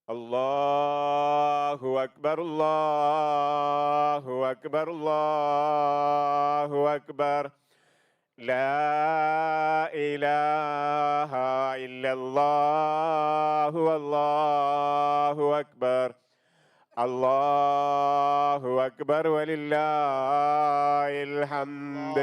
الله أكبر الله أكبر الله أكبر لا إله إلا الله والله أكبر الله أكبر ولله الحمد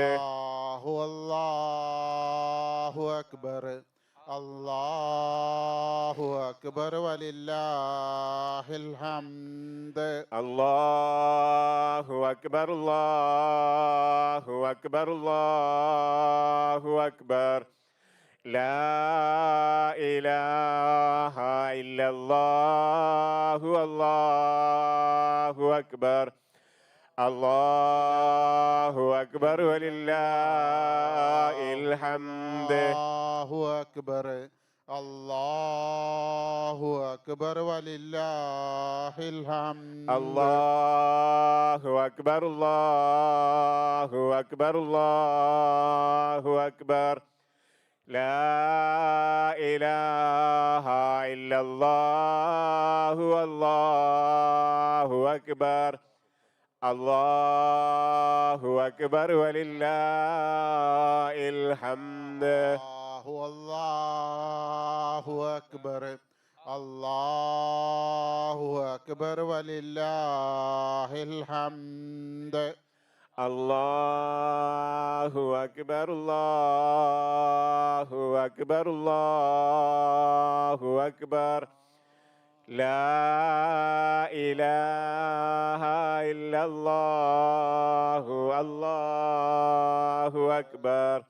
الله أكبر الله أكبر ولله الحمد الله أكبر الله أكبر الله أكبر لا إله إلا الله والله أكبر الله أكبر ولله الحمد الله أكبر الله أكبر ولله الحمد الله أكبر الله أكبر الله أكبر لا إله إلا الله والله أكبر الله أكبر ولله الحمد الله أكبر الله أكبر ولله الحمد الله أكبر الله أكبر الله أكبر لا إله إلا الله الله أكبر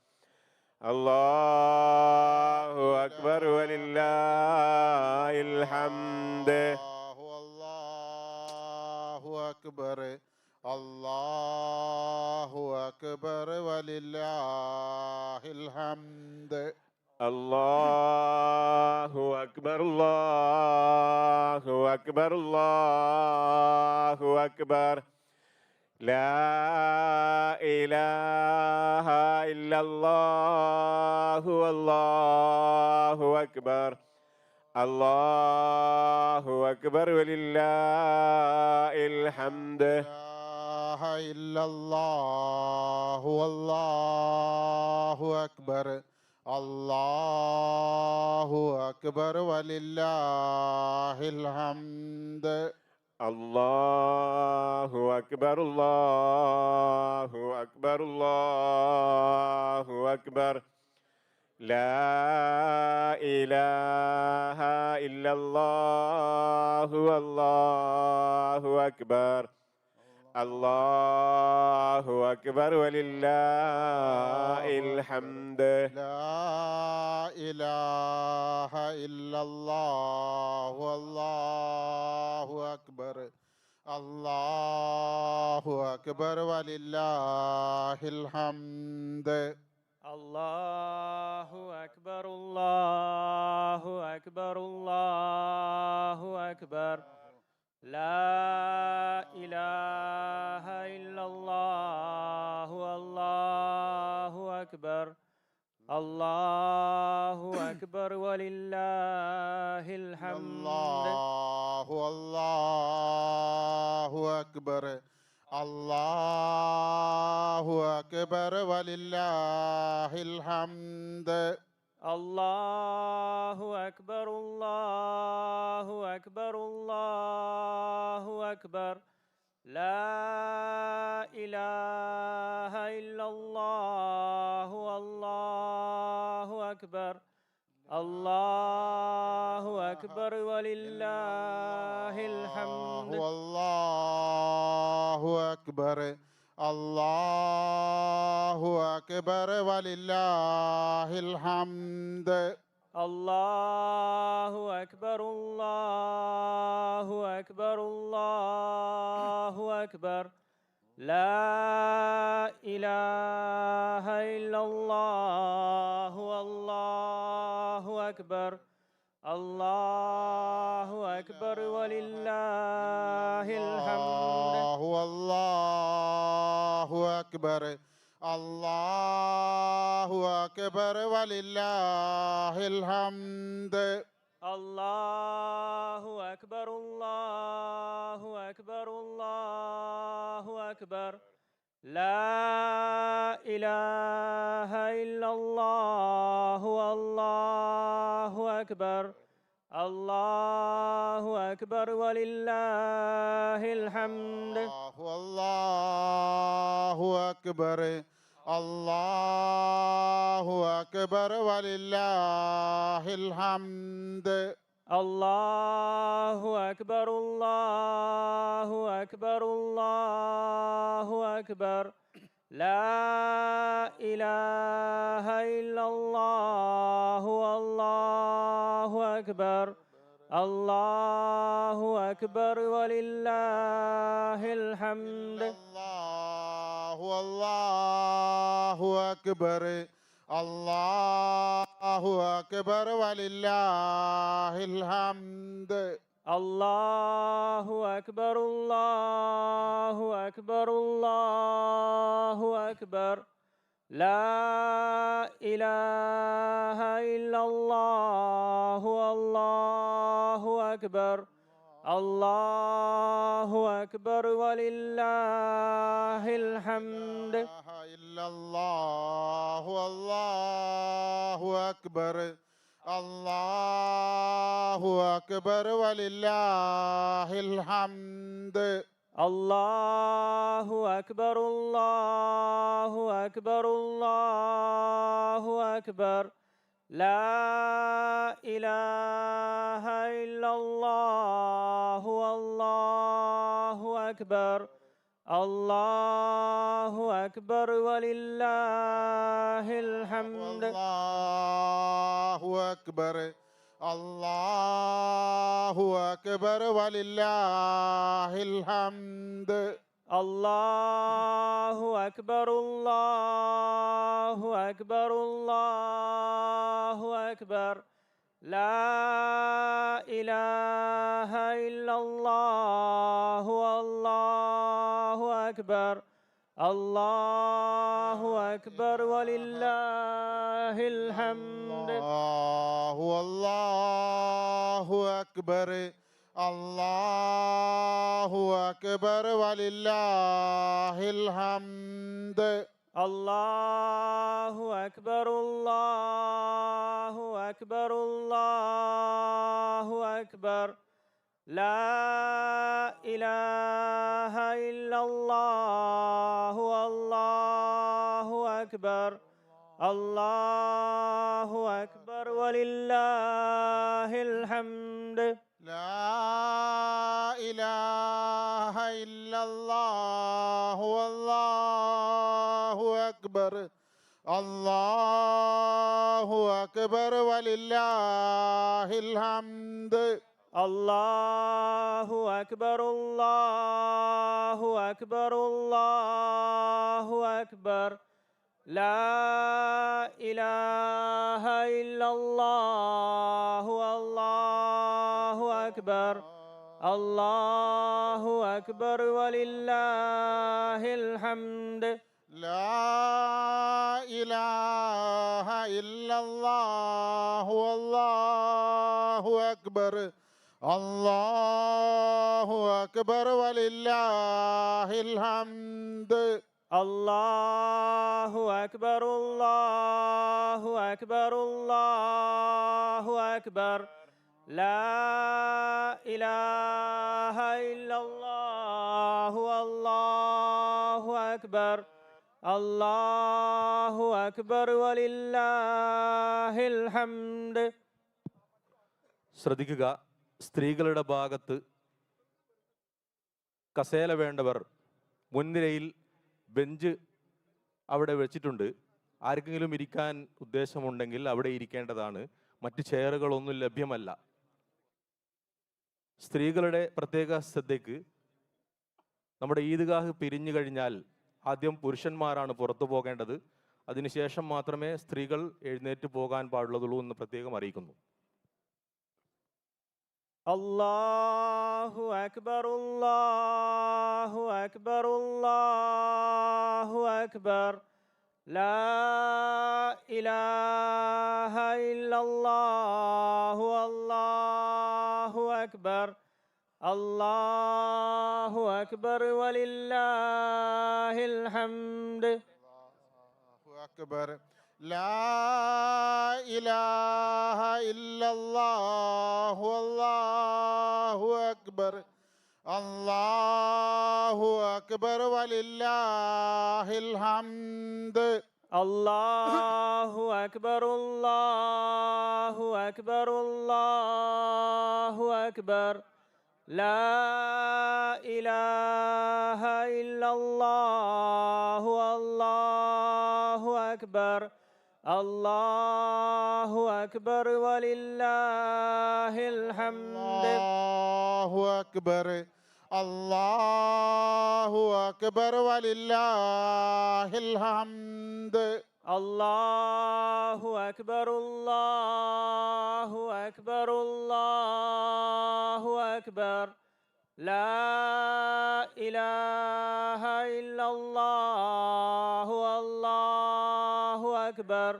الله أكبر ولله الحمد الله أكبر الله أكبر ولله الحمد الله أكبر الله أكبر الله أكبر لا إله إلا الله والله أكبر الله أكبر ولله الحمد لا إله إلا الله والله أكبر الله أكبر ولله الحمد الله أكبر الله أكبر الله أكبر لا إله إلا الله والله أكبر الله أكبر ولله الحمد لا إله إلا الله والله أكبر الله أكبر ولله الحمد الله أكبر الله أكبر الله أكبر لا إله إلا الله والله أكبر الله أكبر ولله الحمد الله أكبر الله أكبر ولله الحمد الله أكبر الله أكبر الله أكبر لا إله إلا الله والله أكبر الله أكبر ولله الحمد الله أكبر الله أكبر ولله الحمد الله أكبر الله أكبر الله أكبر لا إله إلا الله والله أكبر الله أكبر ولله الحمد الله أكبر الله أكبر ولله الحمد അല്ലാഹു അക്ബർ അല്ലാഹു അക്ബർ അല്ലാഹു അക്ബർ ലാ ഇലാഹ ഇല്ലല്ലാഹു അല്ലാഹു അക്ബർ അല്ലാഹു അക്ബർ വലില്ലാഹിൽ ഹംദ് അല്ലാഹു അക്ബർ അല്ലാഹു അക്ബർ വലില്ലാഹിൽ ഹംദ് അല്ലാഹു അക്ബർ അല്ലാഹു അക്ബർ അല്ലാഹു അക്ബർ ലാ ഇലാഹ ഇല്ലല്ലാഹു അല്ലാഹു അക്ബർ അല്ലാഹു അക്ബർ വലില്ലാഹിൽ ഹംദ് അല്ലാഹു അക്ബർ അല്ലാഹു അക്ബർ വലില്ലാഹിൽ ഹംദ് അല്ലാഹു അക്ബർ അല്ലാഹു അക്ബർ അല്ലാഹു അക്ബർ ലാ ഇലാഹ ഇല്ലല്ലാഹു അല്ലാഹു അക്ബർ അല്ലാഹു അക്ബർ വലില്ലാഹിൽ ഹംദ് ഇല്ലല്ലാഹു അല്ലാഹു അക്ബർ അല്ലാഹു അക്ബർ വലില്ലാഹിൽ ഹംദ് അല്ലാഹു അക്ബർ അല്ലാഹു അക്ബർ അല്ലാഹു അക്ബർ ലാ ഇലാഹ ഇല്ലല്ലാഹു അല്ലാഹു അക്ബർ അല്ലാഹു അക്ബർ വലില്ലാഹിൽ ഹംദ് അല്ലാഹു അക്ബർ അല്ലാഹു അക്ബർ വലില്ലാഹിൽ ഹംദ് അല്ലാഹു അക്ബർ അല്ലാഹു അക്ബർ അല്ലാഹു അക്ബർ ലാ ഇലാഹ ഇല്ലല്ലാഹു അല്ലാഹു അക്ബർ അല്ലാഹു അക്ബർ വലില്ലാഹിൽ ഹംദ് അല്ലാഹു അക്ബർ അല്ലാഹു അക്ബർ വലില്ലാഹിൽ ഹംദ് അല്ലാഹു അക്ബർ അല്ലാഹു അക്ബർ അല്ലാഹു അക്ബർ ലാ ഇലാഹ ഇല്ലല്ലാഹു അല്ലാഹു അക്ബർ അല്ലാഹു അക്ബർ വലില്ലാഹിൽ ഹംദ് ലാ ഇലാഹ ഇല്ലല്ലാഹു അല്ലാഹു അക്ബർ അല്ലാഹു അക്ബർ വലില്ലാഹിൽ ഹംദ് അല്ലാഹു അക്ബർ അല്ലാഹു അക്ബർ അല്ലാഹു അക്ബർ ലാ ഇലാഹ ഇല്ലല്ലാഹു അല്ലാഹു അക്ബർ അല്ലാഹു അക്ബർ വലില്ലാഹിൽ ഹംദ് ലാ ഇലാഹ ഇല്ലല്ലാഹു അല്ലാഹു അക്ബർ അല്ലാഹു അക്ബർ വലില്ലാഹിൽ ഹംദ് അല്ലാഹു അക്ബർ അല്ലാഹു അക്ബർ അല്ലാഹു അക്ബർ ലാ ഇലാഹ ഇല്ലല്ലാഹു അല്ലാഹു അക്ബർ അല്ലാഹു അക്ബർ വലില്ലാഹിൽ ഹംദ്. ശ്രദ്ധിക്കുക, സ്ത്രീകളുടെ ഭാഗത്ത് കസേല വേണ്ടവർ മുൻനിരയിൽ ബെഞ്ച് അവിടെ വെച്ചിട്ടുണ്ട്. ആർക്കെങ്കിലും ഇരിക്കാൻ ഉദ്ദേശമുണ്ടെങ്കിൽ അവിടെ ഇരിക്കേണ്ടതാണ്. മറ്റ് ചെയറുകളൊന്നും ലഭ്യമല്ല. സ്ത്രീകളുടെ പ്രത്യേക ശ്രദ്ധയ്ക്ക്, നമ്മുടെ ഈദ്ഗാഹ് പിരിഞ്ഞു കഴിഞ്ഞാൽ ആദ്യം പുരുഷന്മാരാണ് പുറത്തു പോകേണ്ടത്. അതിനുശേഷം മാത്രമേ സ്ത്രീകൾ എഴുന്നേറ്റ് പോകാൻ പാടുള്ളതുള്ളൂ എന്ന് പ്രത്യേകം അറിയിക്കുന്നു. അല്ലാഹു അക്ബർ അല്ലാഹു അക്ബർ അല്ലാഹു അക്ബർ لا إله إلا الله الله أكبر الله أكبر ولله الحمد الله أكبر لا إله إلا الله الله أكبر الله أكبر ولله الحمد الله أكبر الله أكبر الله أكبر لا إله إلا الله الله أكبر الله أكبر ولله الحمد الله أكبر الله أكبر ولله الحمد الله أكبر الله أكبر الله أكبر لا إله إلا الله الله أكبر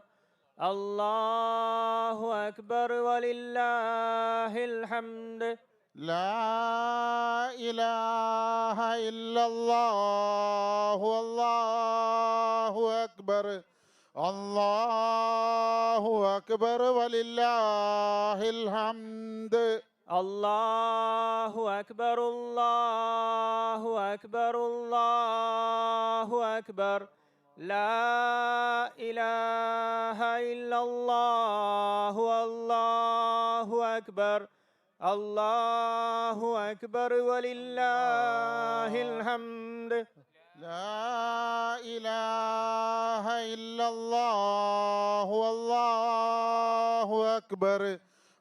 الله أكبر ولله الحمد لا إله إلا الله الله أكبر الله أكبر ولله الحمد الله أكبر الله أكبر الله أكبر لا إله إلا الله الله أكبر الله أكبر ولله الحمد لا إله إلا الله الله أكبر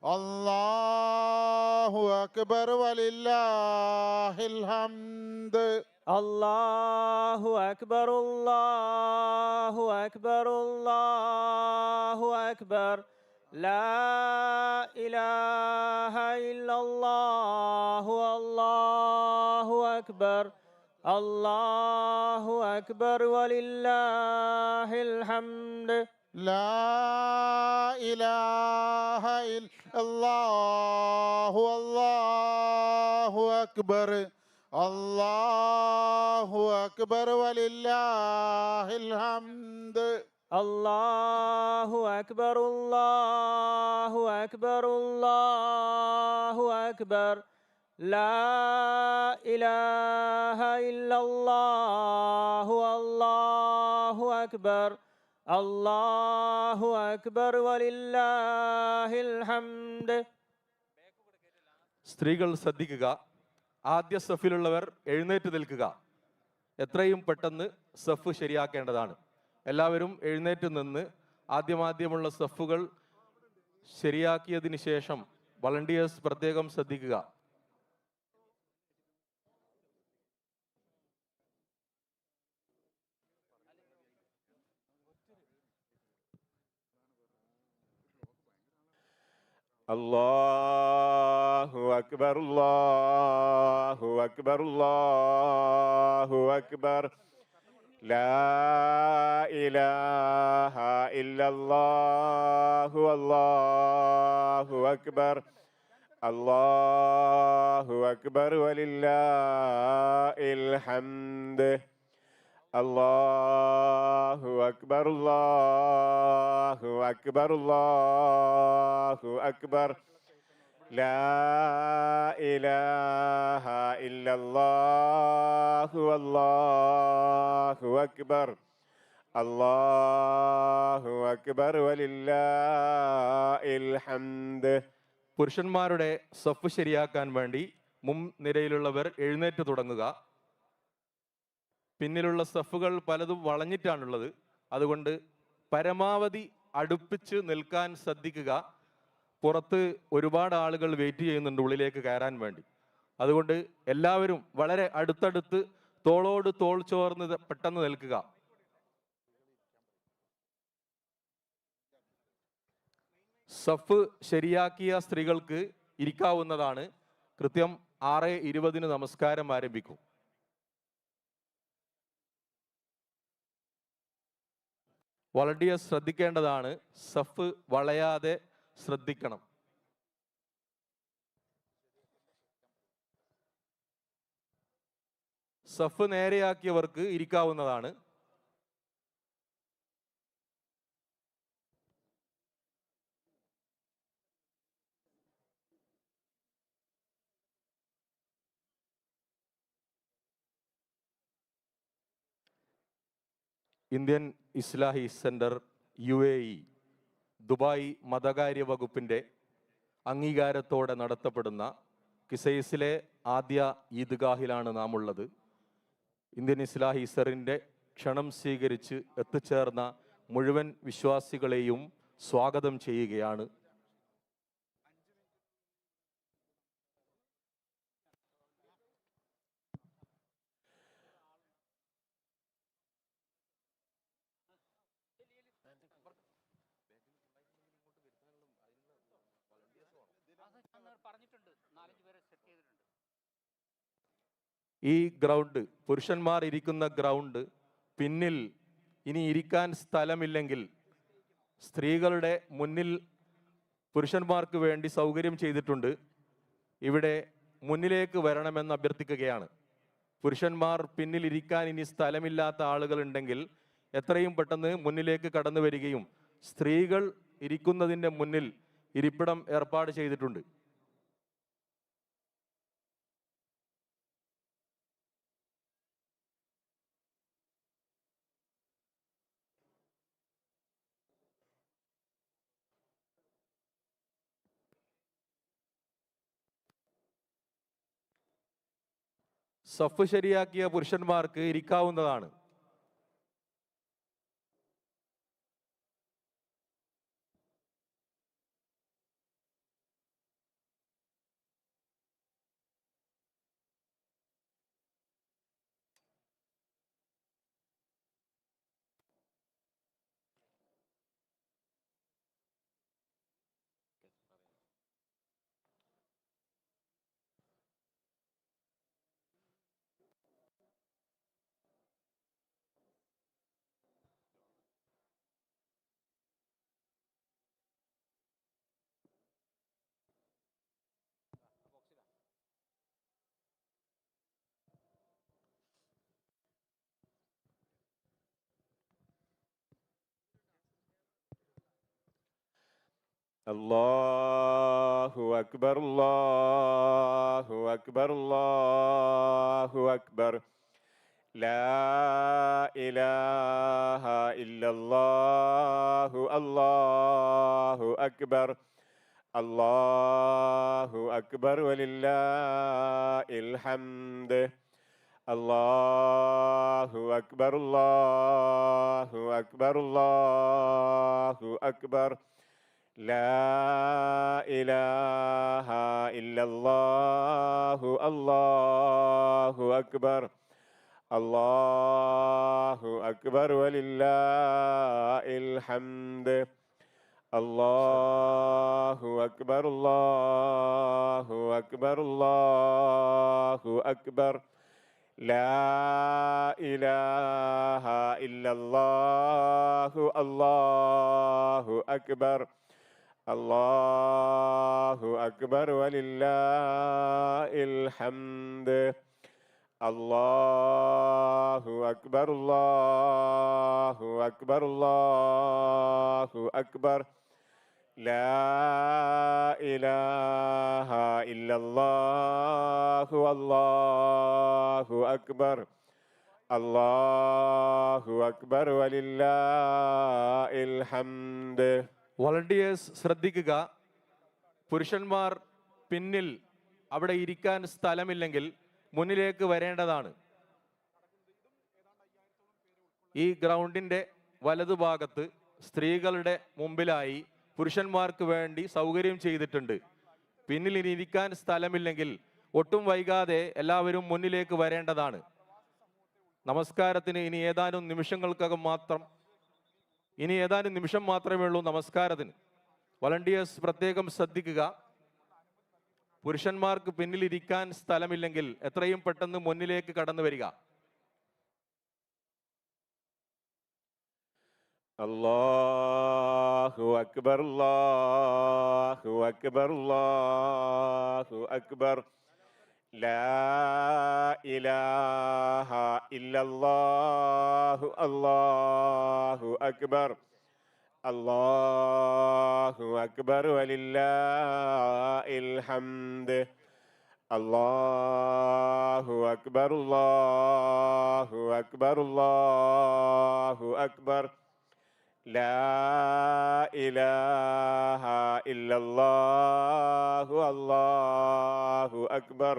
الله أكبر ولله الحمد الله أكبر الله أكبر الله أكبر لا إله إلا الله الله أكبر الله أكبر ولله الحمد لا إله إلا الله الله أكبر الله أكبر ولله الحمد الله أكبر الله أكبر الله أكبر لا إله إلا الله الله أكبر الله أكبر ولله الحمد സ്ത്രീകൾ ശ്രദ്ധിക്കുക. ആദ്യ സഫിലുള്ളവർ എഴുന്നേറ്റ് നിൽക്കുക. എത്രയും പെട്ടെന്ന് സഫ് ശരിയാക്കേണ്ടതാണ്. എല്ലാവരും എഴുന്നേറ്റ് നിന്ന് ആദ്യമുള്ള സഫുകൾ ശരിയാക്കിയതിന് ശേഷം വളണ്ടിയേഴ്സ് പ്രത്യേകം ശ്രദ്ധിക്കുക. അല്ലാഹു അക്ബർ അല്ലാഹു അക്ബർ അല്ലാഹു അക്ബർ ലാ ഇലാഹ ഇല്ലല്ലാഹു അല്ലാഹു അക്ബർ അല്ലാഹു അക്ബർ വലില്ലാഹിൽ ഹംദ് അല്ലാഹു അക്ബർ അല്ലാഹു അക്ബർ അല്ലാഹു അക്ബർ ലാ ഇലാഹ ഇല്ലല്ലാഹു അല്ലാഹു അക്ബർ അല്ലാഹു അക്ബർ വലില്ലാഹിൽ ഹംദ്. പുരുഷന്മാരുടെ സഫ് ശരിയാക്കാൻ വേണ്ടി മുൻനിരയിലുള്ളവർ എഴുന്നേറ്റ് തുടങ്ങുക. പിന്നിലുള്ള സഫുകൾ പലതും വളഞ്ഞിട്ടാണുള്ളത്. അതുകൊണ്ട് പരമാവധി അടുപ്പിച്ച് നിൽക്കാൻ ശ്രദ്ധിക്കുക. പുറത്ത് ഒരുപാട് ആളുകൾ വെയിറ്റ് ചെയ്യുന്നുണ്ട് ഉള്ളിലേക്ക് കയറാൻ വേണ്ടി. അതുകൊണ്ട് എല്ലാവരും വളരെ അടുത്തടുത്ത് തോളോട് തോൾ ചോർന്ന് പെട്ടെന്ന് നിൽക്കുക. സഫ് ശരിയാക്കിയ സ്ത്രീകൾക്ക് ഇരിക്കാവുന്നതാണ്. കൃത്യം 6:20 നമസ്കാരം ആരംഭിക്കും. വളണ്ടിയേഴ്സ് ശ്രദ്ധിക്കേണ്ടതാണ്, സഫ് വളയാതെ ശ്രദ്ധിക്കണം. സഫ് നേരെയാക്കിയവർക്ക് ഇരിക്കാവുന്നതാണ്. ഇന്ത്യൻ ഇസ്ലാഹി സെൻറ്റർ UAE ദുബായ് മതകാര്യ വകുപ്പിൻ്റെ അംഗീകാരത്തോടെ നടത്തപ്പെടുന്ന കിസൈസിലെ ആദ്യ ഈദ്ഗാഹിലാണ് നാം ഉള്ളത്. ഇന്ത്യൻ ഇസ്ലാഹി സെറിൻ്റെ ക്ഷണം സ്വീകരിച്ച് എത്തിച്ചേർന്ന മുഴുവൻ വിശ്വാസികളെയും സ്വാഗതം ചെയ്യുകയാണ്. ഈ ഗ്രൗണ്ട്, പുരുഷന്മാർ ഇരിക്കുന്ന ഗ്രൗണ്ട് പിന്നിൽ ഇനി ഇരിക്കാൻ സ്ഥലമില്ലെങ്കിൽ സ്ത്രീകളുടെ മുന്നിൽ പുരുഷന്മാർക്ക് വേണ്ടി സൗകര്യം ചെയ്തിട്ടുണ്ട്. ഇവിടെ മുന്നിലേക്ക് വരണമെന്ന് അഭ്യർത്ഥിക്കുകയാണ്. പുരുഷന്മാർ പിന്നിൽ ഇരിക്കാൻ ഇനി സ്ഥലമില്ലാത്ത ആളുകളുണ്ടെങ്കിൽ എത്രയും പെട്ടെന്ന് മുന്നിലേക്ക് കടന്നു വരികയും സ്ത്രീകൾ ഇരിക്കുന്നതിൻ്റെ മുന്നിൽ ഇരിപ്പിടം ഏർപ്പാട് ചെയ്തിട്ടുണ്ട്. സഫ് ശരിയാക്കിയ പുരുഷന്മാർക്ക് ഇരിക്കാവുന്നതാണ്. അല്ലാഹു അക്ബർ അല്ലാഹു അക്ബർ അല്ലാഹു അക്ബർ ലാ ഇലാഹ ഇല്ലല്ലാഹു അല്ലാഹു അക്ബർ അല്ലാഹു അക്ബർ വലില്ലാഹിൽ ഹംദ് അല്ലാഹു അക്ബർ അല്ലാഹു അക്ബർ അല്ലാഹു അക്ബർ لا إله إلا الله الله أكبر الله أكبر ولله الحمد الله أكبر الله أكبر الله أكبر لا إله إلا الله الله أكبر الله أكبر ولله الحمد الله أكبر الله أكبر الله أكبر لا إله إلا الله الله أكبر الله أكبر ولله الحمد. വളണ്ടിയേഴ്സ് ശ്രദ്ധിക്കുക, പുരുഷന്മാർ പിന്നിൽ അവിടെ ഇരിക്കാൻ സ്ഥലമില്ലെങ്കിൽ മുന്നിലേക്ക് വരേണ്ടതാണ്. ഈ ഗ്രൗണ്ടിൻ്റെ വലതുഭാഗത്ത് സ്ത്രീകളുടെ മുമ്പിലായി പുരുഷന്മാർക്ക് വേണ്ടി സൗകര്യം ചെയ്തിട്ടുണ്ട്. പിന്നിൽ ഇനി ഇരിക്കാൻ സ്ഥലമില്ലെങ്കിൽ ഒട്ടും വൈകാതെ എല്ലാവരും മുന്നിലേക്ക് വരേണ്ടതാണ്. നമസ്കാരത്തിന് ഇനി ഏതാനും നിമിഷം മാത്രമേ ഉള്ളൂ നമസ്കാരത്തിന്. വളണ്ടിയേഴ്സ് പ്രത്യേകം ശ്രദ്ധിക്കുക, പുരുഷന്മാർക്ക് പിന്നിലിരിക്കാൻ സ്ഥലമില്ലെങ്കിൽ എത്രയും പെട്ടെന്ന് മുന്നിലേക്ക് കടന്നു വരിക. الله أكبر الله أكبر الله أكبر لا إله إلا الله الله أكبر الله أكبر ولله الحمد الله أكبر الله أكبر الله أكبر لا إله إلا الله الله أكبر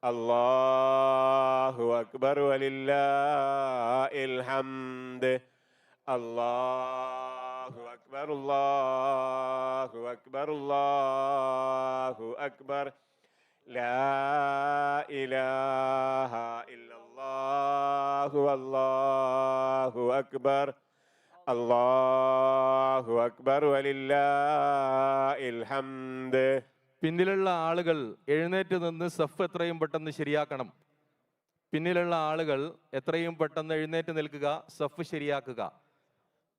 الله أكبر ولله الحمد الله أكبر الله أكبر الله أكبر لا إله إلا الله والله أكبر الله أكبر ولله الحمد. പിന്നിലുള്ള ആളുകൾ എഴുന്നേറ്റ് നിന്ന് സഫ് എത്രയും പെട്ടെന്ന് ശരിയാക്കണം. പിന്നിലുള്ള ആളുകൾ എത്രയും പെട്ടെന്ന് എഴുന്നേറ്റ് നിൽക്കുക, സഫ് ശരിയാക്കുക.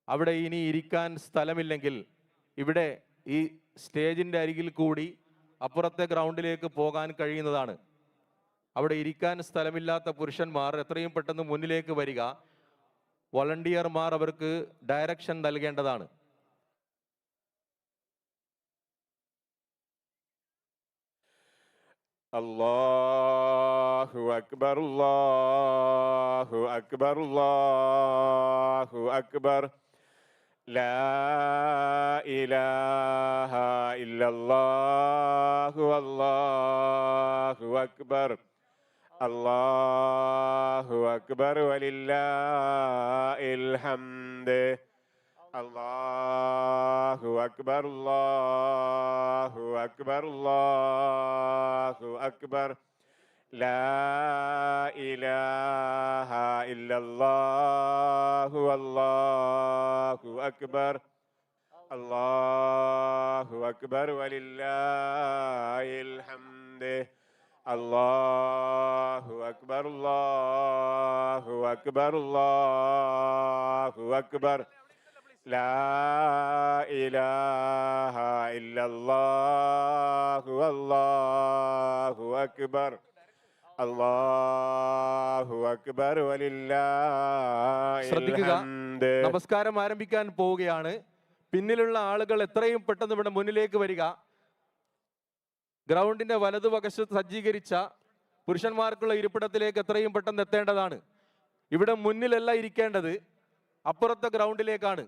അവിടെ ഇനി ഇരിക്കാൻ സ്ഥലമില്ലെങ്കിൽ ഇവിടെ ഈ സ്റ്റേജിൻ്റെ അരികിൽ കൂടി അപ്പുറത്തെ ഗ്രൗണ്ടിലേക്ക് പോകാൻ കഴിയുന്നതാണ്. അവിടെ ഇരിക്കാൻ സ്ഥലമില്ലാത്ത പുരുഷന്മാർ എത്രയും പെട്ടെന്ന് മുന്നിലേക്ക് വരിക. വോളണ്ടിയർമാർ അവർക്ക് ഡയറക്ഷൻ നൽകേണ്ടതാണ്. അല്ലാഹു അക്ബർ അല്ലാഹു അക്ബർ അല്ലാഹു അക്ബർ ലാ ഇലാഹ ഇല്ലല്ലാഹു അല്ലാഹു അക്ബർ അല്ലാഹു അക്ബർ വലില്ലാഹിൽ ഹംദ്. അല്ലാഹു അക്ബർ അല്ലാഹു അക്ബർ അല്ലാഹു അക്ബർ ലാ ഇലാഹ ഇല്ലല്ലാഹു അല്ലാഹു അക്ബർ അല്ലാഹു അക്ബർ വലില്ലാഹിൽ ഹംദ്. അല്ലാഹു അക്ബർ അല്ലാഹു അക്ബർ അല്ലാഹു അക്ബർ ലാ ഇലാഹ ഇല്ലല്ലാഹു അല്ലാഹു അക്ബർ അല്ലാഹു അക്ബർ വലില്ലാഹിൽ ഹംദ്. നമസ്കാരം ആരംഭിക്കാൻ പോവുകയാണ്. പിന്നിലുള്ള ആളുകൾ എത്രയും പെട്ടെന്ന് ഇവിടെ മുന്നിലേക്ക് വരിക. ഗ്രൗണ്ടിന്റെ വലതുവശത്ത് സജ്ജീകരിച്ച പുരുഷന്മാർക്കുള്ള ഇരിപ്പിടത്തിലേക്ക് എത്രയും പെട്ടെന്ന് എത്തേണ്ടതാണ്. ഇവിടെ മുന്നിലല്ല ഇരിക്കേണ്ടത്, അപ്പുറത്തെ ഗ്രൗണ്ടിലേക്കാണ്.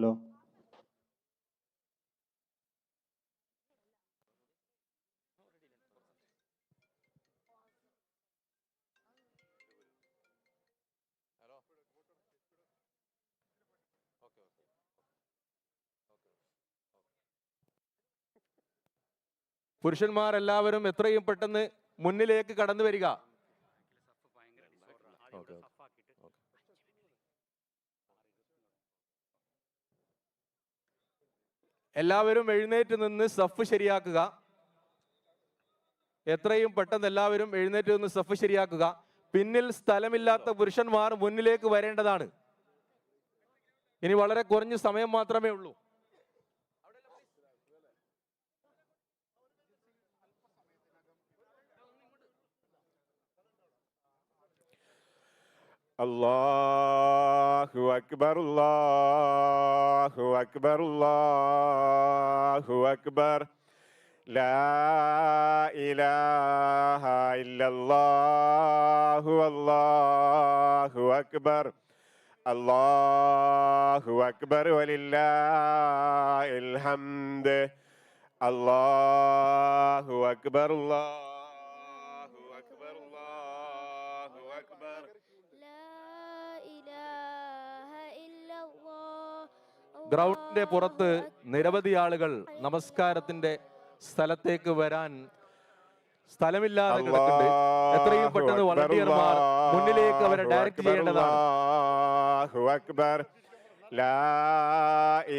ലോ പുരുഷന്മാർ എല്ലാവരും എത്രയും പെട്ടെന്ന് മുന്നിലേക്ക് കടന്നു വരിക. എല്ലാവരും എഴുന്നേറ്റ് നിന്ന് സഫ് ശരിയാക്കുക. എത്രയും പെട്ടെന്ന് എല്ലാവരും എഴുന്നേറ്റ് നിന്ന് സഫ് ശരിയാക്കുക. പിന്നിൽ സ്ഥലമില്ലാത്ത പുരുഷന്മാർ മുന്നിലേക്ക് വരേണ്ടതാണ്. ഇനി വളരെ കുറഞ്ഞ സമയം മാത്രമേ ഉള്ളൂ. അല്ലാഹു അക്ബർ അല്ലാഹു അക്ബർ അല്ലാഹു അക്ബർ ലാ ഇലാഹ ഇല്ലല്ലാഹു അല്ലാഹു അക്ബർ അല്ലാഹു അക്ബർ വലില്ലാഹിൽ ഹംദ്. അല്ലാഹു അക്ബർ അല്ലാഹു അക്ബർ അല്ലാഹു അക്ബർ ഗ്രൗണ്ടിന്റെ പുറത്ത് നിരവധി ആളുകൾ നമസ്കാരത്തിന്റെ സ്ഥലത്തേക്ക് വരാൻ സ്ഥലമില്ലാതെ കിടക്കുന്നുണ്ട്. എത്രയും പെട്ടെന്ന് വളണ്ടിയർമാർ മുന്നിലേക്ക് അവരെ ഡയറക്റ്റ് ചെയ്യേണ്ടതാണ്. അല്ലാഹു അക്ബർ ലാ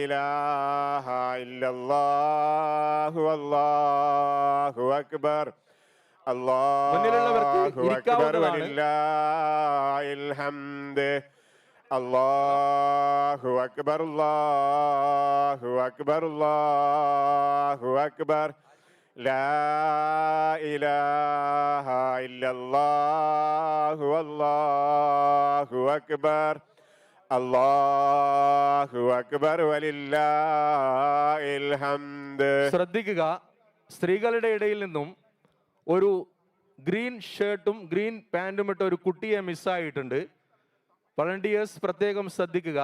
ഇലാഹ ഇല്ലല്ലാഹു അല്ലാഹു അക്ബർ മുന്നിലുള്ളവർക്ക് അല്ലാഹു അക്ബർ ഇരിക്കാവുന്നതാണ്. വലില്ലാഹിൽ ഹംദ് അല്ലാഹു അക്ബർ അല്ലാഹു അക്ബർ അല്ലാഹു അക്ബർ ലാ ഇലാഹ ഇല്ലല്ലാഹു അല്ലാഹു അക്ബർ അല്ലാഹു അക്ബർ വലില്ലാഹിൽ ഹംദ്. ശ്രദ്ധിക്കുക, സ്ത്രീകളുടെ ഇടയിൽ നിന്നും ഒരു ഗ്രീൻ ഷർട്ടും ഗ്രീൻ പാൻറ്റും ഇട്ട ഒരു കുട്ടിയെ മിസ്സായിട്ടുണ്ട്. വളണ്ടിയേഴ്സ് പ്രത്യേകം ശ്രദ്ധിക്കുക,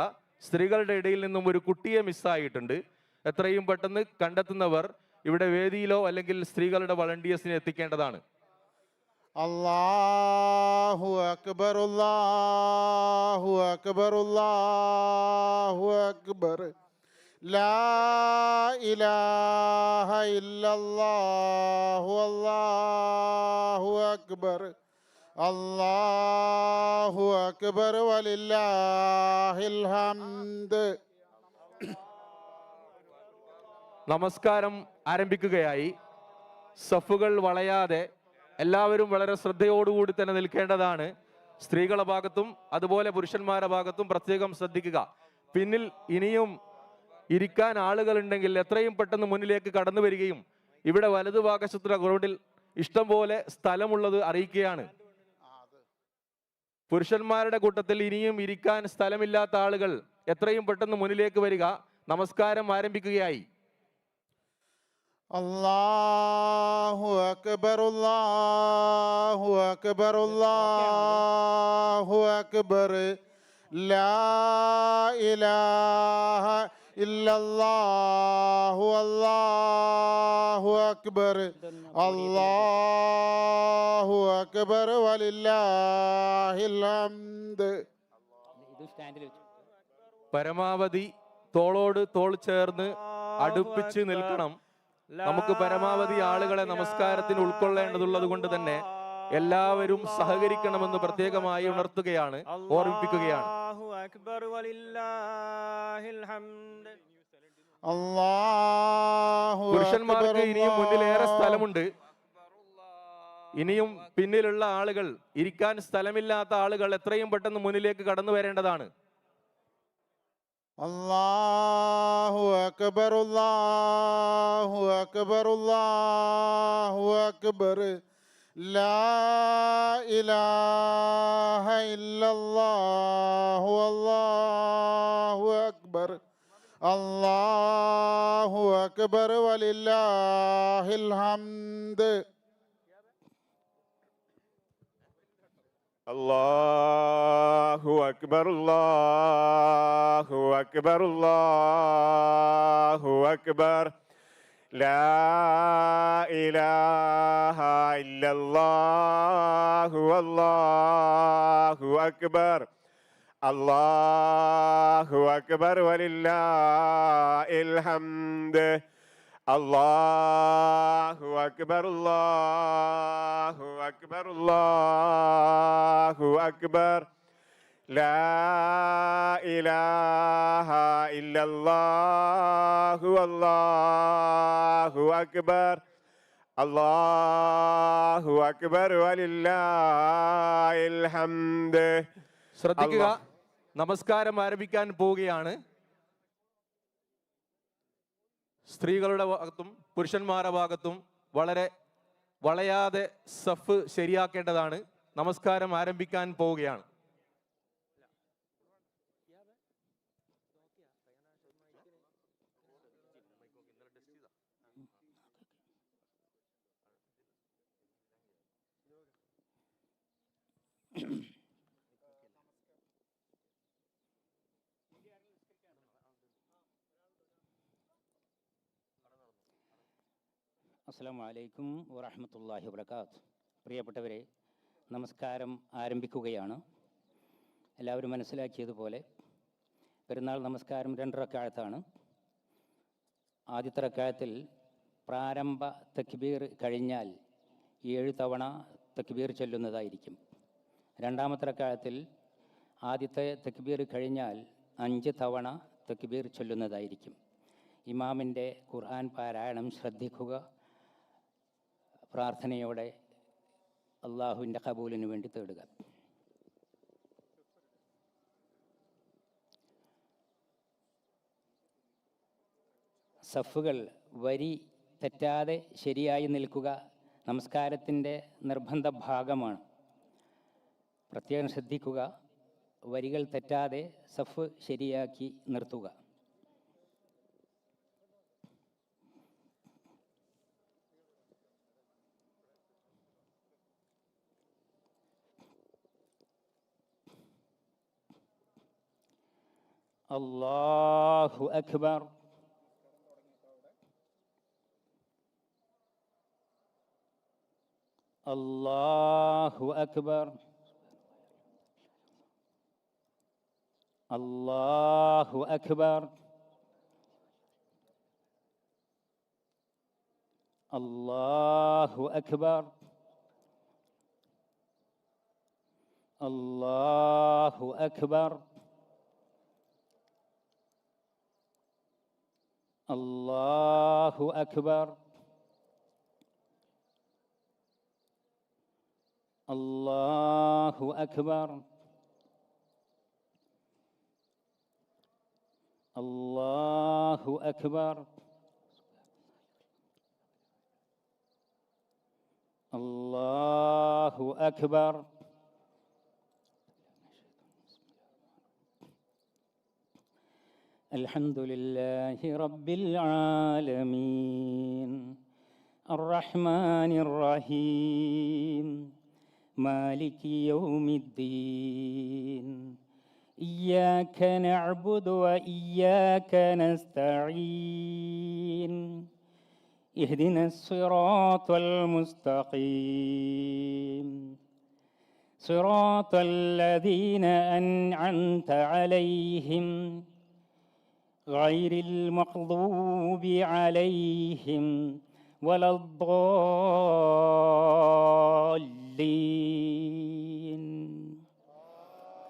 സ്ത്രീകളുടെ ഇടയിൽ നിന്നും ഒരു കുട്ടിയെ മിസ്സായിട്ടുണ്ട്. എത്രയും പെട്ടെന്ന് കണ്ടെത്തുന്നവർ ഇവിടെ വേദിയിലോ അല്ലെങ്കിൽ സ്ത്രീകളുടെ വളണ്ടിയേഴ്സിനെ എത്തിക്കേണ്ടതാണ്. അല്ലാഹു അക്ബർ അല്ലാഹു അക്ബർ അല്ലാഹു അക്ബർ ലാ ഇലാഹ ഇല്ലല്ലാഹു അല്ലാഹു അക്ബർ അല്ലാഹു അക്ബർ വലില്ലാഹിൽ ഹംദ്. നമസ്കാരം ആരംഭിക്കുകയായി. സഫുകൾ വളയാതെ എല്ലാവരും വളരെ ശ്രദ്ധയോടുകൂടി തന്നെ നിൽക്കേണ്ടതാണ്. സ്ത്രീകളുടെ ഭാഗത്തും അതുപോലെ പുരുഷന്മാരുടെ ഭാഗത്തും പ്രത്യേകം ശ്രദ്ധിക്കുക. പിന്നിൽ ഇനിയും ഇരിക്കാൻ ആളുകളുണ്ടെങ്കിൽ എത്രയും പെട്ടെന്ന് മുന്നിലേക്ക് കടന്നു വരികയും ഇവിടെ വലതുഭാഗത്തുള്ള ഗ്രൗണ്ടിൽ ഇഷ്ടം പോലെ സ്ഥലമുള്ളത് അറിയിക്കുകയാണ്. പുരുഷന്മാരുടെ കൂട്ടത്തിൽ ഇനിയും ഇരിക്കാൻ സ്ഥലമില്ലാത്ത ആളുകൾ എത്രയും പെട്ടെന്ന് മുന്നിലേക്ക് വരിക. നമസ്കാരം ആരംഭിക്കുകയായി. അല്ലാഹു അക്ബർ അല്ലാഹു അക്ബർ അല്ലാഹു അക്ബർ ലാ ഇലാഹ ഇല്ലല്ലാഹു അല്ലാഹു അക്ബർ അല്ലാഹു അക്ബർ വലില്ലാഹിൽ ഹംദ്. പരമാവധി തോളോട് തോൾ ചേർന്ന് അടുപ്പിച്ച് നിൽക്കണം. നമുക്ക് പരമാവധി ആളുകളെ നമസ്കാരത്തിന് ഉൾക്കൊള്ളേണ്ടതുള്ളത് കൊണ്ട് തന്നെ എല്ലാവരും സഹകരിക്കണമെന്ന് പ്രത്യേകമായി ഉണർത്തുകയാണ്, ഓർമ്മിപ്പിക്കുകയാണ്. പുരുഷന്മാർക്ക് ഇനിയും മുന്നിലേറെ സ്ഥലമുണ്ട്. ഇനിയും പിന്നിലുള്ള ആളുകൾ, ഇരിക്കാൻ സ്ഥലമില്ലാത്ത ആളുകൾ എത്രയും പെട്ടെന്ന് മുന്നിലേക്ക് കടന്നു വരേണ്ടതാണ്. അല്ലാഹു അക്ബർ അല്ലാഹു അക്ബർ അല്ലാഹു അക്ബർ ലാ ഇലാഹ ഇല്ലല്ലാഹു അല്ലാഹു അക്ബർ അല്ലാഹു അക്ബർ വലില്ലാഹിൽ ഹംദ്. അല്ലാഹു അക്ബർ അല്ലാഹു അക്ബർ അല്ലാഹു അക്ബർ ലാ ഇലാഹ ഇല്ലല്ലാഹു അല്ലാഹു അക്ബർ അല്ലാഹു അക്ബർ വലില്ലാഹിൽ ഹംദ്. അല്ലാഹു അക്ബർ അല്ലാഹു അക്ബർ അല്ലാഹു അക്ബർ ലാ ഇലാഹ ഇല്ലല്ലാഹു അല്ലാഹു അക്ബർ അല്ലാഹു അക്ബർ വലില്ലാഹിൽ ഹംദ്. ശ്രദ്ധിക്കുക, നമസ്കാരം ആരംഭിക്കാൻ പോവുകയാണ്. സ്ത്രീകളുടെ ഭാഗത്തും പുരുഷന്മാരുടെ ഭാഗത്തും വളരെ വളയാതെ സഫ് ശരിയാക്കേണ്ടതാണ്. നമസ്കാരം ആരംഭിക്കാൻ പോവുകയാണ്. അസ്സലാമു അലൈക്കും വറഹ്മത്തുള്ളാഹി വബറകാത്ത്. പ്രിയപ്പെട്ടവരെ, നമസ്കാരം ആരംഭിക്കുകയാണ്. എല്ലാവരും മനസ്സിലാക്കിയതുപോലെ പെരുന്നാൾ നമസ്കാരം 2 റക്അത്താണ്. ആദ്യത്തെ റക്അത്തിൽ പ്രാരംഭ തക്ബീർ കഴിഞ്ഞാൽ 7 തവണ തക്ബീർ ചൊല്ലുന്നതായിരിക്കും. രണ്ടാമത്തെ റക്അത്തിൽ ആദ്യത്തെ തക്ബീർ കഴിഞ്ഞാൽ 5 തവണ തക്ബീർ ചൊല്ലുന്നതായിരിക്കും. ഇമാമിൻ്റെ ഖുർആൻ പാരായണം ശ്രദ്ധിക്കുക. പ്രാർത്ഥനയോടെ അള്ളാഹുവിൻ്റെ ഖബൂലിന് വേണ്ടി തേടുക. സഫുകൾ വരി തെറ്റാതെ ശരിയായി നിൽക്കുക നമസ്കാരത്തിൻ്റെ നിർബന്ധ ഭാഗമാണ്. പ്രത്യേകം ശ്രദ്ധിക്കുക, വരികൾ തെറ്റാതെ സഫ് ശരിയാക്കി നിർത്തുക. അല്ലാഹു അക്ബർ. അല്ലാഹു അക്ബർ. അല്ലാഹു അക്ബർ. അല്ലാഹു അക്ബർ. അല്ലാഹു അക്ബർ. അല്ലാഹു അക്ബർ. അല്ലാഹു അക്ബർ. അല്ലാഹു അക്ബർ. അല്ലാഹു അക്ബർ. അൽഹംദുലില്ലാഹി റബ്ബിൽ ആലമീൻ അർറഹ്മാനിർ റഹീം മാലികി യൗമിദ്ദീൻ ഇയ്യാക നഅ്ബുദു വ ഇയ്യാക നസ്തഈൻ ഇഹ്ദിനസ് സിറാത്തൽ മുസ്തഖീം സിറാത്തൽ ലദീന അൻഅംത അലൈഹിം ഗൈറിൽ മഗ്ദൂബി അലൈഹിം വലദ്ദാല്ലീൻ.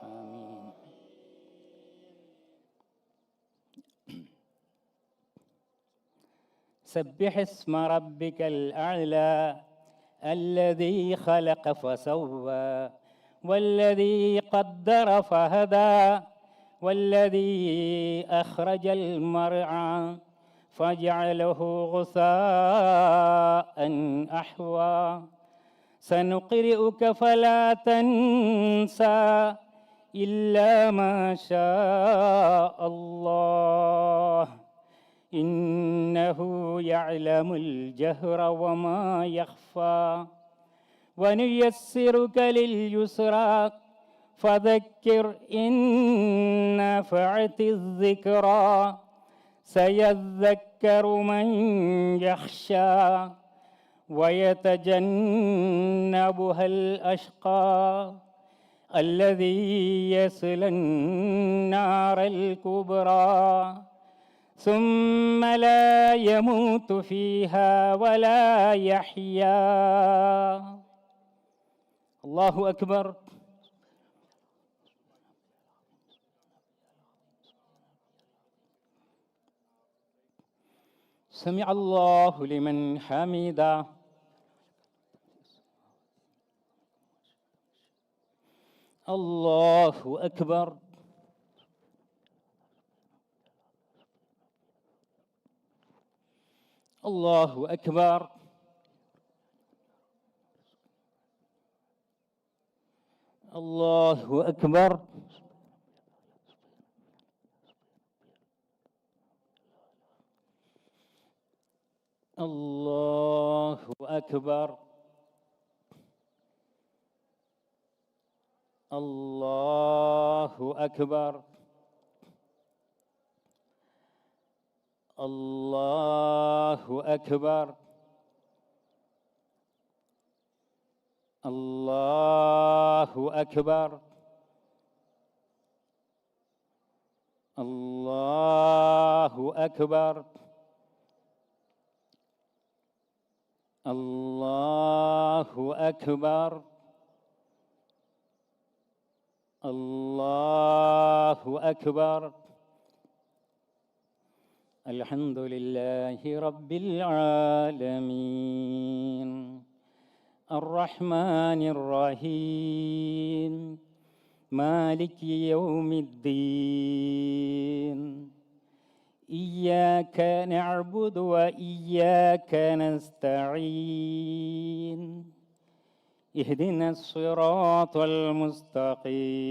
ആമീൻ. سبح اسم ربك الأعلى الذي خلق فسوى والذي قدر فهدى والذي أخرج المرعى فجعله غثاء أحوى سنقرئك فلا تنسى إلا ما شاء الله إنه يعلم الجهر وما يخفى ونيسرك لليسرى فذكر إن نفعت الذكرى سيذكر من يخشى ويتجنبها الأشقى الذي يصلى النار الكبرى ثم لا يموت فيها ولا يحيا. الله أكبر. سمع الله لمن حمده. الله أكبر. الله أكبر. الله أكبر. الله أكبر. الله أكبر. الله أكبر. الله أكبر. الله أكبر. അല്ലാഹു അക്ബർ. അല്ലാഹു അക്ബർ. അൽഹംദുലില്ലാഹി റബ്ബിൽ ആലമീൻ അർറഹ്മാനിർ റഹീം മാലികി യൗമിദ്ദീൻ إياك نعبد وإياك نستعين اهدنا الصراط المستقيم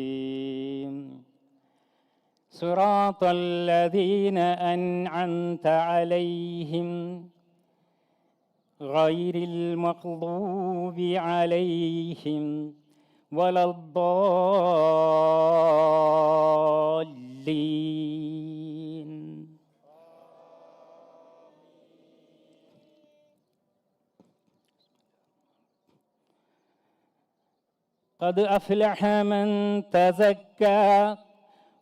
صراط الذين أنعمت عليهم غير المغضوب عليهم ولا الضالين. قد أفلح من تزكى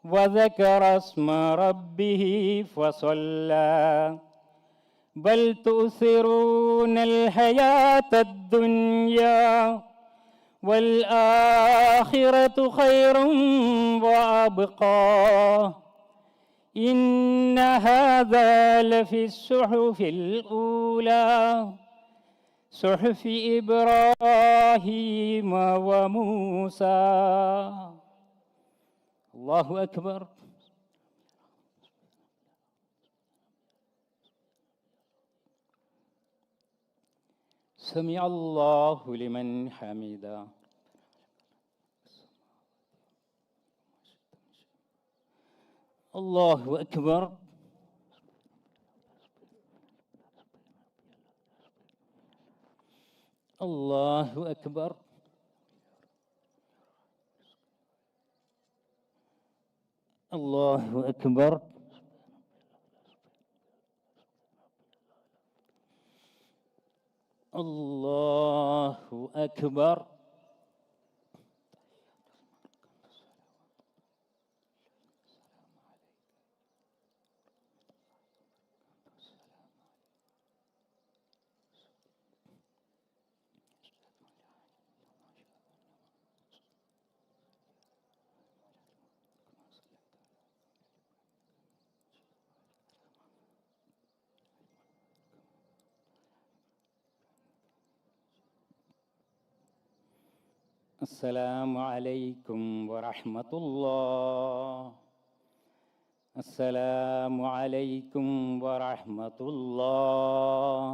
وذكر اسم ربه فصلى بل تؤثرون الحياة الدنيا والآخرة خير وأبقى إن هذا لفي الصحف الأولى صحف إبراهيم وموسى. الله أكبر. سمع الله لمن حمده. الله أكبر. الله أكبر. الله أكبر. الله أكبر. السلام عليكم ورحمة الله. السلام عليكم ورحمة الله.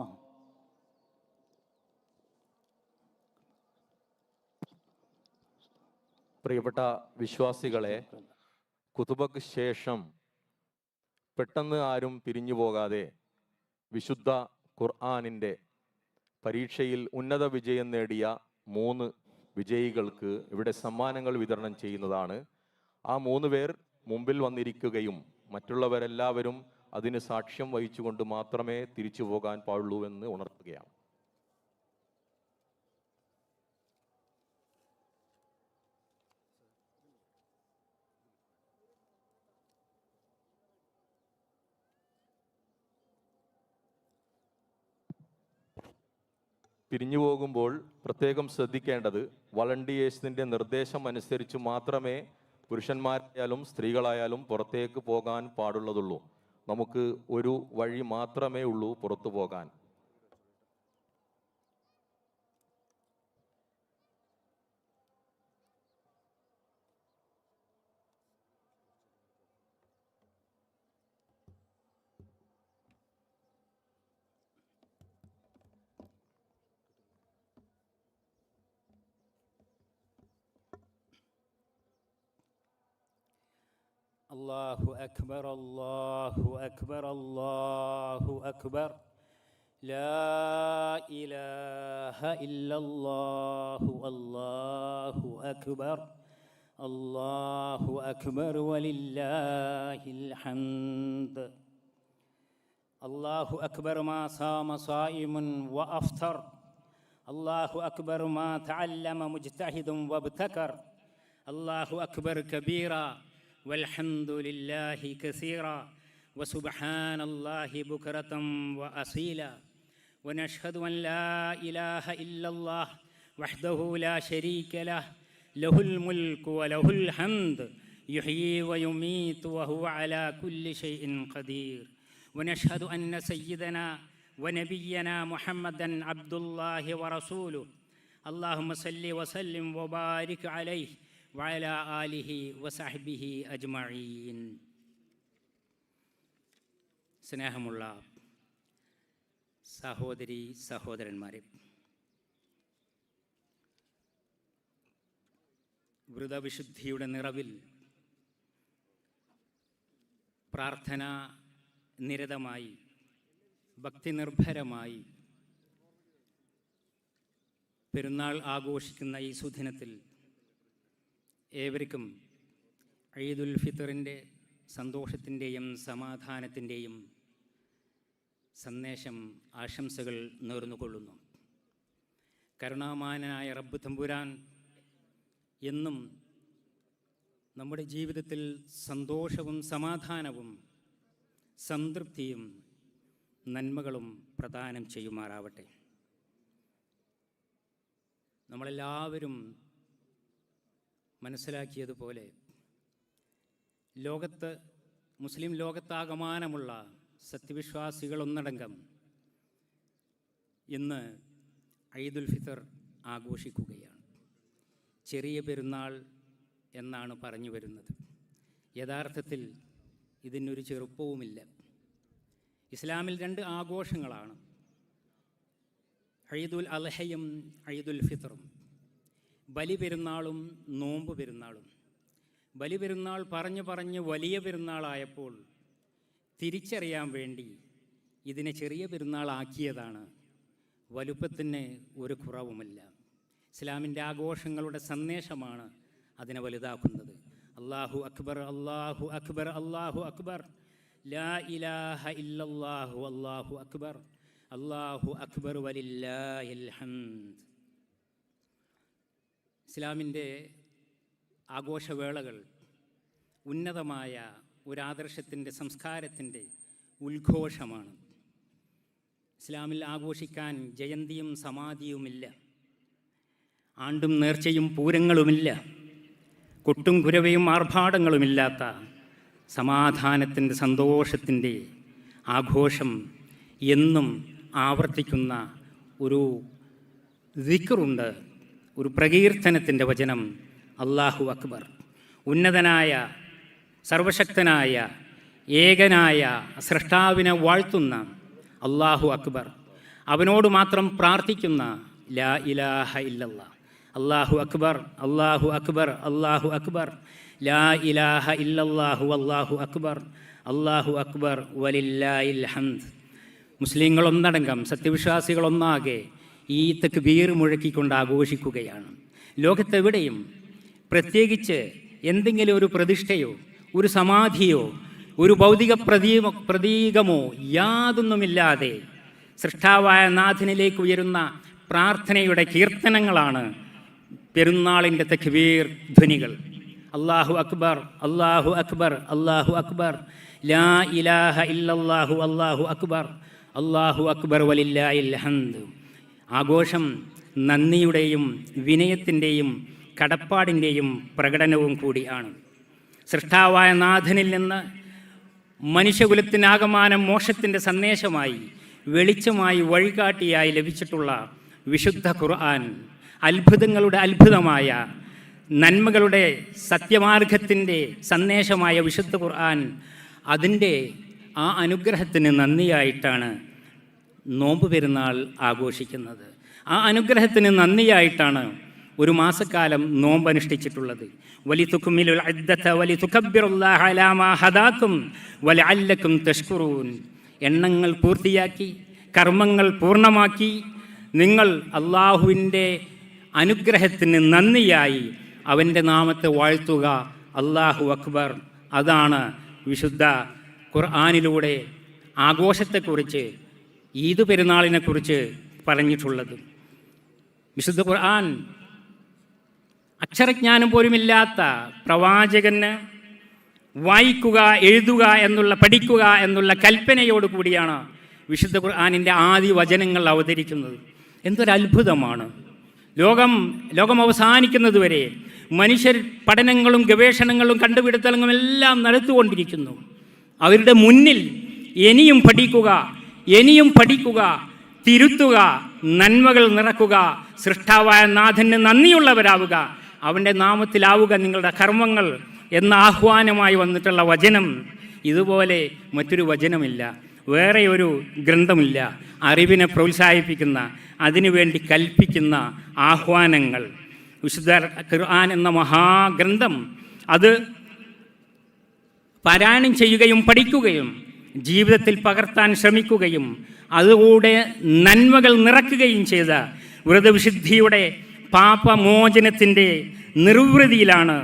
പ്രിയപ്പെട്ട വിശ്വാസികളെ, കുതുബക്ക് ശേഷം പെട്ടെന്ന് ആരും പിരിഞ്ഞു പോകാതെ വിശുദ്ധ ഖുർആനിൻ്റെ പരീക്ഷയിൽ ഉന്നത വിജയം നേടിയ 3 വിജയികൾക്ക് ഇവിടെ സമ്മാനങ്ങൾ വിതരണം ചെയ്യുന്നതാണ്. ആ 3 പേർ മുമ്പിൽ വന്നിരിക്കുകയും മറ്റുള്ളവരെല്ലാവരും അതിന് സാക്ഷ്യം വഹിച്ചുകൊണ്ട് മാത്രമേ തിരിച്ചു പോകാൻ പാടുള്ളൂ എന്ന് ഉണർത്തുകയാണ്. പിരിഞ്ഞു പോകുമ്പോൾ പ്രത്യേകം ശ്രദ്ധിക്കേണ്ടത്, വളണ്ടിയേഴ്സിൻ്റെ നിർദ്ദേശം അനുസരിച്ച് മാത്രമേ പുരുഷന്മാരായാലും സ്ത്രീകളായാലും പുറത്തേക്ക് പോകാൻ പാടുള്ളതുള്ളൂ. നമുക്ക് ഒരു വഴി മാത്രമേ ഉള്ളൂ പുറത്തു പോകാൻ. الله أكبر. الله أكبر. الله أكبر. لا إله إلا الله. الله أكبر. الله أكبر ولله الحمد. الله أكبر ما صام صائم وأفطر. الله أكبر ما تعلم مجتهد وابتكر. الله أكبر كبيرا والحمد لله كثيرا وسبحان الله بكرة وأصيلا. ونشهد أن لا إله إلا الله وحده لا شريك له له الملك وله الحمد يحيي ويميت وهو على كل شيء قدير ونشهد أن سيدنا ونبينا محمدا عبد الله ورسوله اللهم صل وسلم وبارك عليه وعلى آله وصحبه أجمعين. സ്നേഹമുള്ള സഹോദരി സഹോദരന്മാരെ, വ്രതവിശുദ്ധിയുടെ നിറവിൽ പ്രാർത്ഥന നിരതമായി ഭക്തിനിർഭരമായി പെരുന്നാൾ ആഘോഷിക്കുന്ന ഈ സുദിനത്തിൽ ഏവർക്കും ഈദുൽ ഫിത്തറിൻ്റെ സന്തോഷത്തിൻ്റെയും സമാധാനത്തിൻ്റെയും സന്ദേശം ആശംസകൾ നേർന്നുകൊള്ളുന്നു. കരുണാമാനായ റബ്ബ് തമ്പുരാൻ എന്നും നമ്മുടെ ജീവിതത്തിൽ സന്തോഷവും സമാധാനവും സംതൃപ്തിയും നന്മകളും പ്രദാനം ചെയ്യുമാറാവട്ടെ. നമ്മളെല്ലാവരും മനസ്സിലാക്കിയതുപോലെ ലോകത്ത് മുസ്ലിം ലോകത്താകമാനമുള്ള സത്യവിശ്വാസികളൊന്നടങ്കം ഇന്ന് ഈദുൽ ഫിത്തർ ആഘോഷിക്കുകയാണ്. ചെറിയ പെരുന്നാൾ എന്നാണ് പറഞ്ഞു വരുന്നത്. യഥാർത്ഥത്തിൽ ഇതിനൊരു ചെറുപ്പവുമില്ല. ഇസ്ലാമിൽ 2 ആഘോഷങ്ങളാണ്, ഈദുൽ അൽഹയും ഈദുൽ ഫിത്തറും. ബലി പെരുന്നാളും നോമ്പ് പെരുന്നാളും. ബലി പെരുന്നാൾ പറഞ്ഞ് വലിയ പെരുന്നാളായപ്പോൾ തിരിച്ചറിയാൻ വേണ്ടി ഇതിനെ ചെറിയ പെരുന്നാളാക്കിയതാണ്. വലുപ്പത്തിന് ഒരു കുറവുമില്ല. ഇസ്ലാമിൻ്റെ ആഘോഷങ്ങളുടെ സന്ദേശമാണ് അതിനെ വലുതാക്കുന്നത്. അല്ലാഹു അക്ബർ, അല്ലാഹു അക്ബർ, അല്ലാഹു അക്ബർ, ലാ ഇലാഹ ഇല്ലല്ലാഹു അല്ലാഹു അക്ബർ, അല്ലാഹു അക്ബർ വലില്ലാഹിൽ ഹംദ്. ഇസ്ലാമിൻ്റെ ആഘോഷവേളകൾ ഉന്നതമായ ഒരാദർശത്തിൻ്റെ സംസ്കാരത്തിൻ്റെ ഉദ്ഘോഷമാണ്. ഇസ്ലാമിൽ ആഘോഷിക്കാൻ ജയന്തിയും സമാധിയുമില്ല, ആണ്ടും നേർച്ചയും പൂരങ്ങളുമില്ല, കൊട്ടും കുരവയും ആർഭാടങ്ങളുമില്ലാത്ത സമാധാനത്തിൻ്റെ സന്തോഷത്തിൻ്റെ ആഘോഷം എന്നും ആവർത്തിക്കുന്ന ഒരു ദിക്റുണ്ട്, ഒരു പ്രകീർത്തനത്തിൻ്റെ വചനം. അല്ലാഹു അക്ബർ. ഉന്നതനായ സർവശക്തനായ ഏകനായ സൃഷ്ടാവിനെ വാഴ്ത്തുന്ന അല്ലാഹു അക്ബർ. അവനോട് മാത്രം പ്രാർത്ഥിക്കുന്ന ലാ ഇലാഹ ഇല്ലല്ലാഹ്. അല്ലാഹു അക്ബർ, അല്ലാഹു അക്ബർ, അല്ലാഹു അക്ബർ, ലാ ഇലാഹ ഇല്ലല്ലാഹു അല്ലാഹു അക്ബർ, അല്ലാഹു അക്ബർ വലില്ലാഹിൽ ഹംദ്. മുസ്ലിങ്ങളൊന്നടങ്കം സത്യവിശ്വാസികളൊന്നാകെ ഈ തക്ബീർ മുഴക്കിക്കൊണ്ട് ആഘോഷിക്കുകയാണ്. ലോകത്തെവിടെയും പ്രത്യേകിച്ച് എന്തെങ്കിലും ഒരു പ്രതിഷ്ഠയോ ഒരു സമാധിയോ ഒരു ഭൗതിക പ്രതീകമോ യാതൊന്നുമില്ലാതെ സൃഷ്ടാവായ നാഥനിലേക്ക് ഉയരുന്ന പ്രാർത്ഥനയുടെ കീർത്തനങ്ങളാണ് പെരുന്നാളിൻ്റെ തക്ബീർ ധ്വനികൾ. അല്ലാഹു അക്ബർ, അല്ലാഹു അക്ബർ, അല്ലാഹു അക്ബർ, ലാ ഇലാഹ ഇല്ലല്ലാഹു അല്ലാഹു അക്ബർ, അല്ലാഹു അക്ബർ വലില്ലാഹിൽ ഹംദ്. ആഘോഷം നന്ദിയുടെയും വിനയത്തിൻ്റെയും കടപ്പാടിൻ്റെയും പ്രകടനവും കൂടിയാണ്. സൃഷ്ടാവായ നാഥനിൽ നിന്ന് മനുഷ്യകുലത്തിനാകമാനം മോക്ഷത്തിൻ്റെ സന്ദേശമായി വെളിച്ചമായി വഴികാട്ടിയായി ലഭിച്ചിട്ടുള്ള വിശുദ്ധ ഖുർആൻ, അത്ഭുതങ്ങളുടെ അത്ഭുതമായ നന്മകളുടെ സത്യമാർഗത്തിൻ്റെ സന്ദേശമായ വിശുദ്ധ ഖുർആൻ, അതിൻ്റെ ആ അനുഗ്രഹത്തിന് നന്ദിയായിട്ടാണ് നോമ്പ് പെരുന്നാൾ ആഘോഷിക്കുന്നത്. ആ അനുഗ്രഹത്തിന് നന്ദിയായിട്ടാണ് ഒരു മാസക്കാലം നോമ്പ് അനുഷ്ഠിച്ചിട്ടുള്ളത്. വലിതുക്മിലുൽ ഇദ്ദത വലിതുകബ്ബിറുല്ലാഹ അലാ മാ ഹദാകും വലഅല്ലകും തഷ്കുറൂൻ. എണ്ണങ്ങൾ പൂർത്തിയാക്കി, കർമ്മങ്ങൾ പൂർണ്ണമാക്കി, നിങ്ങൾ അള്ളാഹുവിൻ്റെ അനുഗ്രഹത്തിന് നന്ദിയായി അവൻ്റെ നാമത്തെ വാഴ്ത്തുക. അല്ലാഹു അക്ബർ. അതാണ് വിശുദ്ധ ഖുർആനിലൂടെ ആഘോഷത്തെക്കുറിച്ച്, ഈദ് പെരുന്നാളിനെക്കുറിച്ച് പറഞ്ഞിട്ടുള്ളത്. വിശുദ്ധ ഖുർആൻ അക്ഷരജ്ഞാനം പോലുമില്ലാത്ത പ്രവാചകന് വായിക്കുക, എഴുതുക എന്നുള്ള, പഠിക്കുക എന്നുള്ള കൽപ്പനയോട് കൂടിയാണ് വിശുദ്ധ ഖുർആനിൻ്റെ ആദ്യ വചനങ്ങൾ അവതരിക്കുന്നത്. എന്തൊരത്ഭുതമാണ്! ലോകം അവസാനിക്കുന്നതുവരെ മനുഷ്യർ പഠനങ്ങളും ഗവേഷണങ്ങളും കണ്ടുപിടുത്തങ്ങളും എല്ലാം നടത്തിക്കൊണ്ടിരിക്കുന്നു. അവരുടെ മുന്നിൽ ഇനിയും പഠിക്കുക, തിരുത്തുക, നന്മകൾ നിറക്കുക, സൃഷ്ടാവായ നാഥന് നന്ദിയുള്ളവരാവുക, അവൻ്റെ നാമത്തിലാവുക നിങ്ങളുടെ കർമ്മങ്ങൾ എന്ന ആഹ്വാനമായി വന്നിട്ടുള്ള വചനം. ഇതുപോലെ മറ്റൊരു വചനമില്ല, വേറെ ഒരു ഗ്രന്ഥമില്ല. അറിവിനെ പ്രോത്സാഹിപ്പിക്കുന്ന, അതിനുവേണ്ടി കൽപ്പിക്കുന്ന ആഹ്വാനങ്ങൾ. വിശുദ്ധ ഖുർആൻ എന്ന മഹാഗ്രന്ഥം അത് പാരായണം ചെയ്യുകയും പഠിക്കുകയും ജീവിതത്തിൽ പകർത്താൻ ശ്രമിക്കുകയും അതുകൂടെ നന്മകൾ നിറക്കുകയും ചെയ്ത വ്രതവിശുദ്ധിയുടെ പാപമോചനത്തിൻ്റെ നിർവൃതിയിലാണ്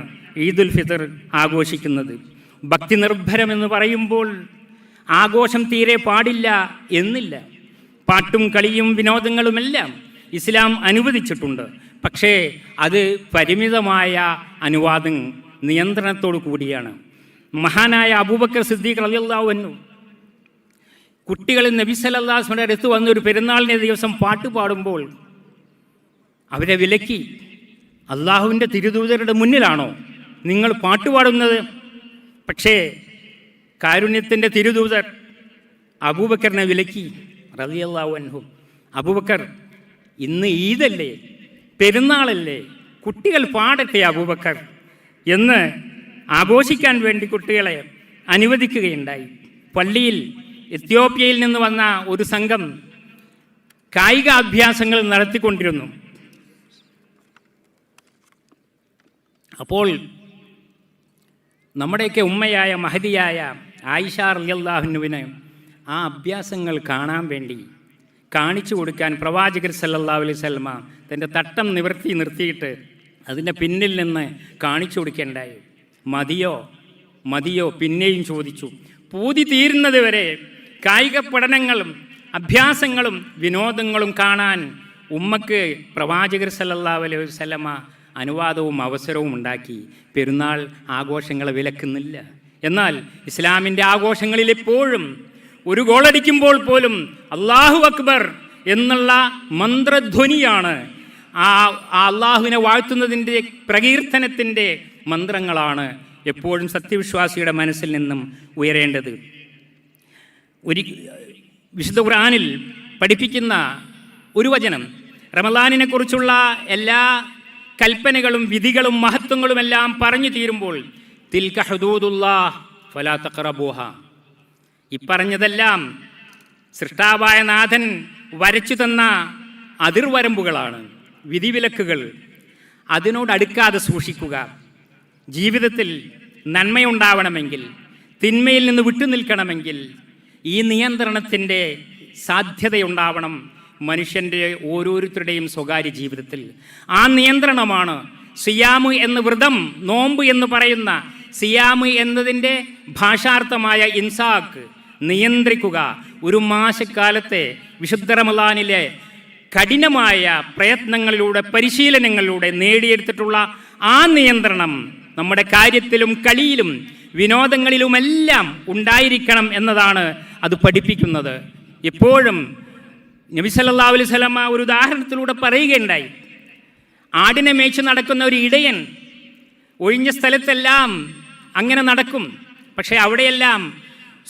ഈദുൽ ഫിത്തർ ആഘോഷിക്കുന്നത്. ഭക്തി നിർഭരമെന്ന് പറയുമ്പോൾ ആഘോഷം തീരെ പാടില്ല എന്നില്ല. പാട്ടും കളിയും വിനോദങ്ങളുമെല്ലാം ഇസ്ലാം അനുവദിച്ചിട്ടുണ്ട്. പക്ഷേ അത് പരിമിതമായ അനുവാദം നിയന്ത്രണത്തോടു കൂടിയാണ്. മഹാനായ അബൂബക്കർ സിദ്ദീഖ് റളിയല്ലാഹു അൻഹു കുട്ടികൾ നബി സല്ലല്ലാഹു അലൈഹി വസല്ലമയുടെ അടുത്ത് വന്നൊരു പെരുന്നാളിൻ്റെ ദിവസം പാട്ട് പാടുമ്പോൾ അവരെ വിലക്കി. അള്ളാഹുവിൻ്റെ തിരുദൂതരുടെ മുന്നിലാണോ നിങ്ങൾ പാട്ടുപാടുന്നത്? പക്ഷേ കാരുണ്യത്തിൻ്റെ തിരുദൂതർ അബൂബക്കറിനെ വിലക്കി റളിയല്ലാഹു അൻഹു. അബൂബക്കർ, ഇന്ന് ഈദല്ലേ, പെരുന്നാളല്ലേ, കുട്ടികൾ പാടട്ടെ അബൂബക്കർ എന്ന് ആഘോഷിക്കാൻ വേണ്ടി കുട്ടികളെ അനുവദിക്കുകയുണ്ടായി. പള്ളിയിൽ എത്യോപ്യയിൽ നിന്ന് വന്ന ഒരു സംഘം കായിക അഭ്യാസങ്ങൾ നടത്തിക്കൊണ്ടിരുന്നു. അപ്പോൾ നമ്മുടെയൊക്കെ ഉമ്മയായ മഹദിയായ ആയിഷ റളിയല്ലാഹു അൻഹുവിനെ ആ അഭ്യാസങ്ങൾ കാണാൻ വേണ്ടി കാണിച്ചു കൊടുക്കാൻ പ്രവാചകർ സല്ലല്ലാഹു അലൈഹി വസല്ലമ തൻ്റെ തട്ടം നിർത്തിയിട്ട് അതിൻ്റെ പിന്നിൽ നിന്ന് കാണിച്ചു കൊടുക്കേണ്ടായി. മതിയോ പിന്നെയും ചോദിച്ചു. പൂതി തീരുന്നത് വരെ കായിക പഠനങ്ങളും അഭ്യാസങ്ങളും വിനോദങ്ങളും കാണാൻ ഉമ്മക്ക് പ്രവാചകർ സല്ലല്ലാഹു അലൈഹി വസല്ലമ അനുവാദവും അവസരവും ഉണ്ടാക്കി. പെരുന്നാൾ ആഘോഷങ്ങളെ വിലക്കുന്നില്ല. എന്നാൽ ഇസ്ലാമിൻ്റെ ആഘോഷങ്ങളിൽ എപ്പോഴും ഒരു ഗോളടിക്കുമ്പോൾ പോലും അല്ലാഹു അക്ബർ എന്നുള്ള മന്ത്രധ്വനിയാണ്, ആ അള്ളാഹുവിനെ വാഴ്ത്തുന്നതിൻ്റെ പ്രകീർത്തനത്തിൻ്റെ മന്ത്രങ്ങളാണ് എപ്പോഴും സത്യവിശ്വാസിയുടെ മനസ്സിൽ നിന്നും ഉയരേണ്ടത്. വിശുദ്ധ ഖുർആനിൽ പഠിപ്പിക്കുന്ന ഒരു വചനം, റമളാനിനെ കുറിച്ചുള്ള എല്ലാ കൽപ്പനകളും വിധികളും മഹത്വങ്ങളുമെല്ലാം പറഞ്ഞു തീരുമ്പോൾ തിൽക ഹുദൂദുല്ലാഹ് ഫലാ തഖറബൂഹ, ഇപ്പറഞ്ഞതെല്ലാം സൃഷ്ടാവായ നാഥൻ വരച്ചു തന്ന അതിർവരമ്പുകളാണ്, വിധിവിലക്കുകൾ. അതിനോടടുക്കാതെ സൂക്ഷിക്കുക. ജീവിതത്തിൽ നന്മയുണ്ടാവണമെങ്കിൽ, തിന്മയിൽ നിന്ന് വിട്ടുനിൽക്കണമെങ്കിൽ ഈ നിയന്ത്രണത്തിൻ്റെ സാധ്യതയുണ്ടാവണം മനുഷ്യൻ്റെ ഓരോരുത്തരുടെയും സ്വകാര്യ ജീവിതത്തിൽ. ആ നിയന്ത്രണമാണ് സിയാമ് എന്ന വ്രതം, നോമ്പ് എന്ന് പറയുന്ന സിയാമ് എന്നതിൻ്റെ ഭാഷാർത്ഥമായ ഇൻസാക്ക്, നിയന്ത്രിക്കുക. ഒരു മാസക്കാലത്തെ വിശുദ്ധ റമളാനിലെ കഠിനമായ പ്രയത്നങ്ങളിലൂടെ പരിശീലനങ്ങളിലൂടെ നേടിയെടുത്തിട്ടുള്ള ആ നിയന്ത്രണം നമ്മുടെ കാര്യത്തിലും കളിയിലും വിനോദങ്ങളിലുമെല്ലാം ഉണ്ടായിരിക്കണം എന്നതാണ് അത് പഠിപ്പിക്കുന്നത്. എപ്പോഴും നബി സല്ലല്ലാഹു അലൈഹി വസല്ലമ ഒരു ഉദാഹരണത്തിലൂടെ പറയുകയുണ്ടായി. ആടിനെ മേച്ച് നടക്കുന്ന ഒരു ഇടയൻ ഒഴിഞ്ഞ സ്ഥലത്തെല്ലാം അങ്ങനെ നടക്കും. പക്ഷേ അവിടെയെല്ലാം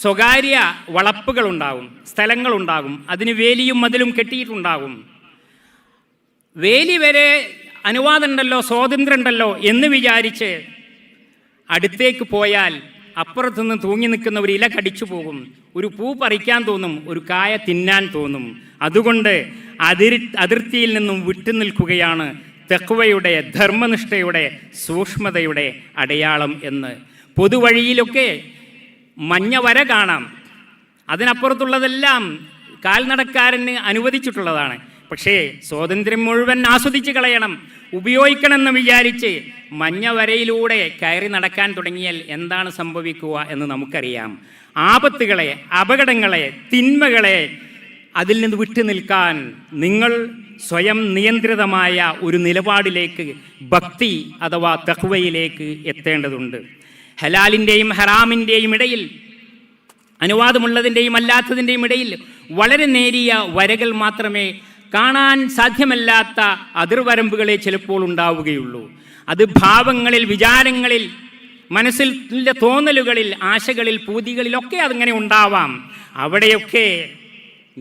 സ്വകാര്യ വളപ്പുകളുണ്ടാകും, സ്ഥലങ്ങളുണ്ടാകും, അതിന് വേലിയും മതിലും കെട്ടിയിട്ടുണ്ടാകും. വേലി വരെ അനുവാദമുണ്ടല്ലോ, സ്വാതന്ത്ര്യമുണ്ടല്ലോ എന്ന് വിചാരിച്ച് അടുത്തേക്ക് പോയാൽ അപ്പുറത്തുനിന്ന് തൂങ്ങി നിൽക്കുന്ന ഒരു ഇല കടിച്ചു പോകും, ഒരു പൂ പറിക്കാൻ തോന്നും, ഒരു കായ തിന്നാൻ തോന്നും. അതുകൊണ്ട് അതിർത്തിയിൽ നിന്നും വിട്ടുനിൽക്കുകയാണ് തഖ്വയുടെ, ധർമ്മനിഷ്ഠയുടെ, സൂക്ഷ്മതയുടെ അടയാളം എന്ന്. പൊതുവഴിയിലൊക്കെ മഞ്ഞ വര കാണാം, അതിനപ്പുറത്തുള്ളതെല്ലാം കാൽനടക്കാരന് അനുവദിച്ചിട്ടുള്ളതാണ്. പക്ഷേ സ്വാതന്ത്ര്യം മുഴുവൻ ആസ്വദിച്ച് കളയണം, ഉപയോഗിക്കണമെന്ന് വിചാരിച്ച് മഞ്ഞ വരയിലൂടെ കയറി നടക്കാൻ തുടങ്ങിയാൽ എന്താണ് സംഭവിക്കുക എന്ന് നമുക്കറിയാം. ആപത്തുകളെ, അപകടങ്ങളെ, തിന്മകളെ അതിൽ നിന്ന് വിട്ടു നിൽക്കാൻ നിങ്ങൾ സ്വയം നിയന്ത്രിതമായ ഒരു നിലപാടിലേക്ക്, ഭക്തി അഥവാ തഖ്വയിലേക്ക് എത്തേണ്ടതുണ്ട്. ഹലാലിൻ്റെയും ഹറാമിൻ്റെയും ഇടയിൽ അനുവാദമുള്ളതിൻ്റെയും അല്ലാത്തതിൻ്റെയും ഇടയിൽ വളരെ നേരിയ വരകൾ മാത്രമേ, കാണാൻ സാധ്യമല്ലാത്ത അതിർവരമ്പുകളെ ചിലപ്പോൾ ഉണ്ടാവുകയുള്ളൂ. അത് ഭാവങ്ങളിൽ, വിചാരങ്ങളിൽ, മനസ്സിലെ തോന്നലുകളിൽ, ആശകളിൽ, പൂതികളിലൊക്കെ അതിങ്ങനെ ഉണ്ടാവാം. അവിടെയൊക്കെ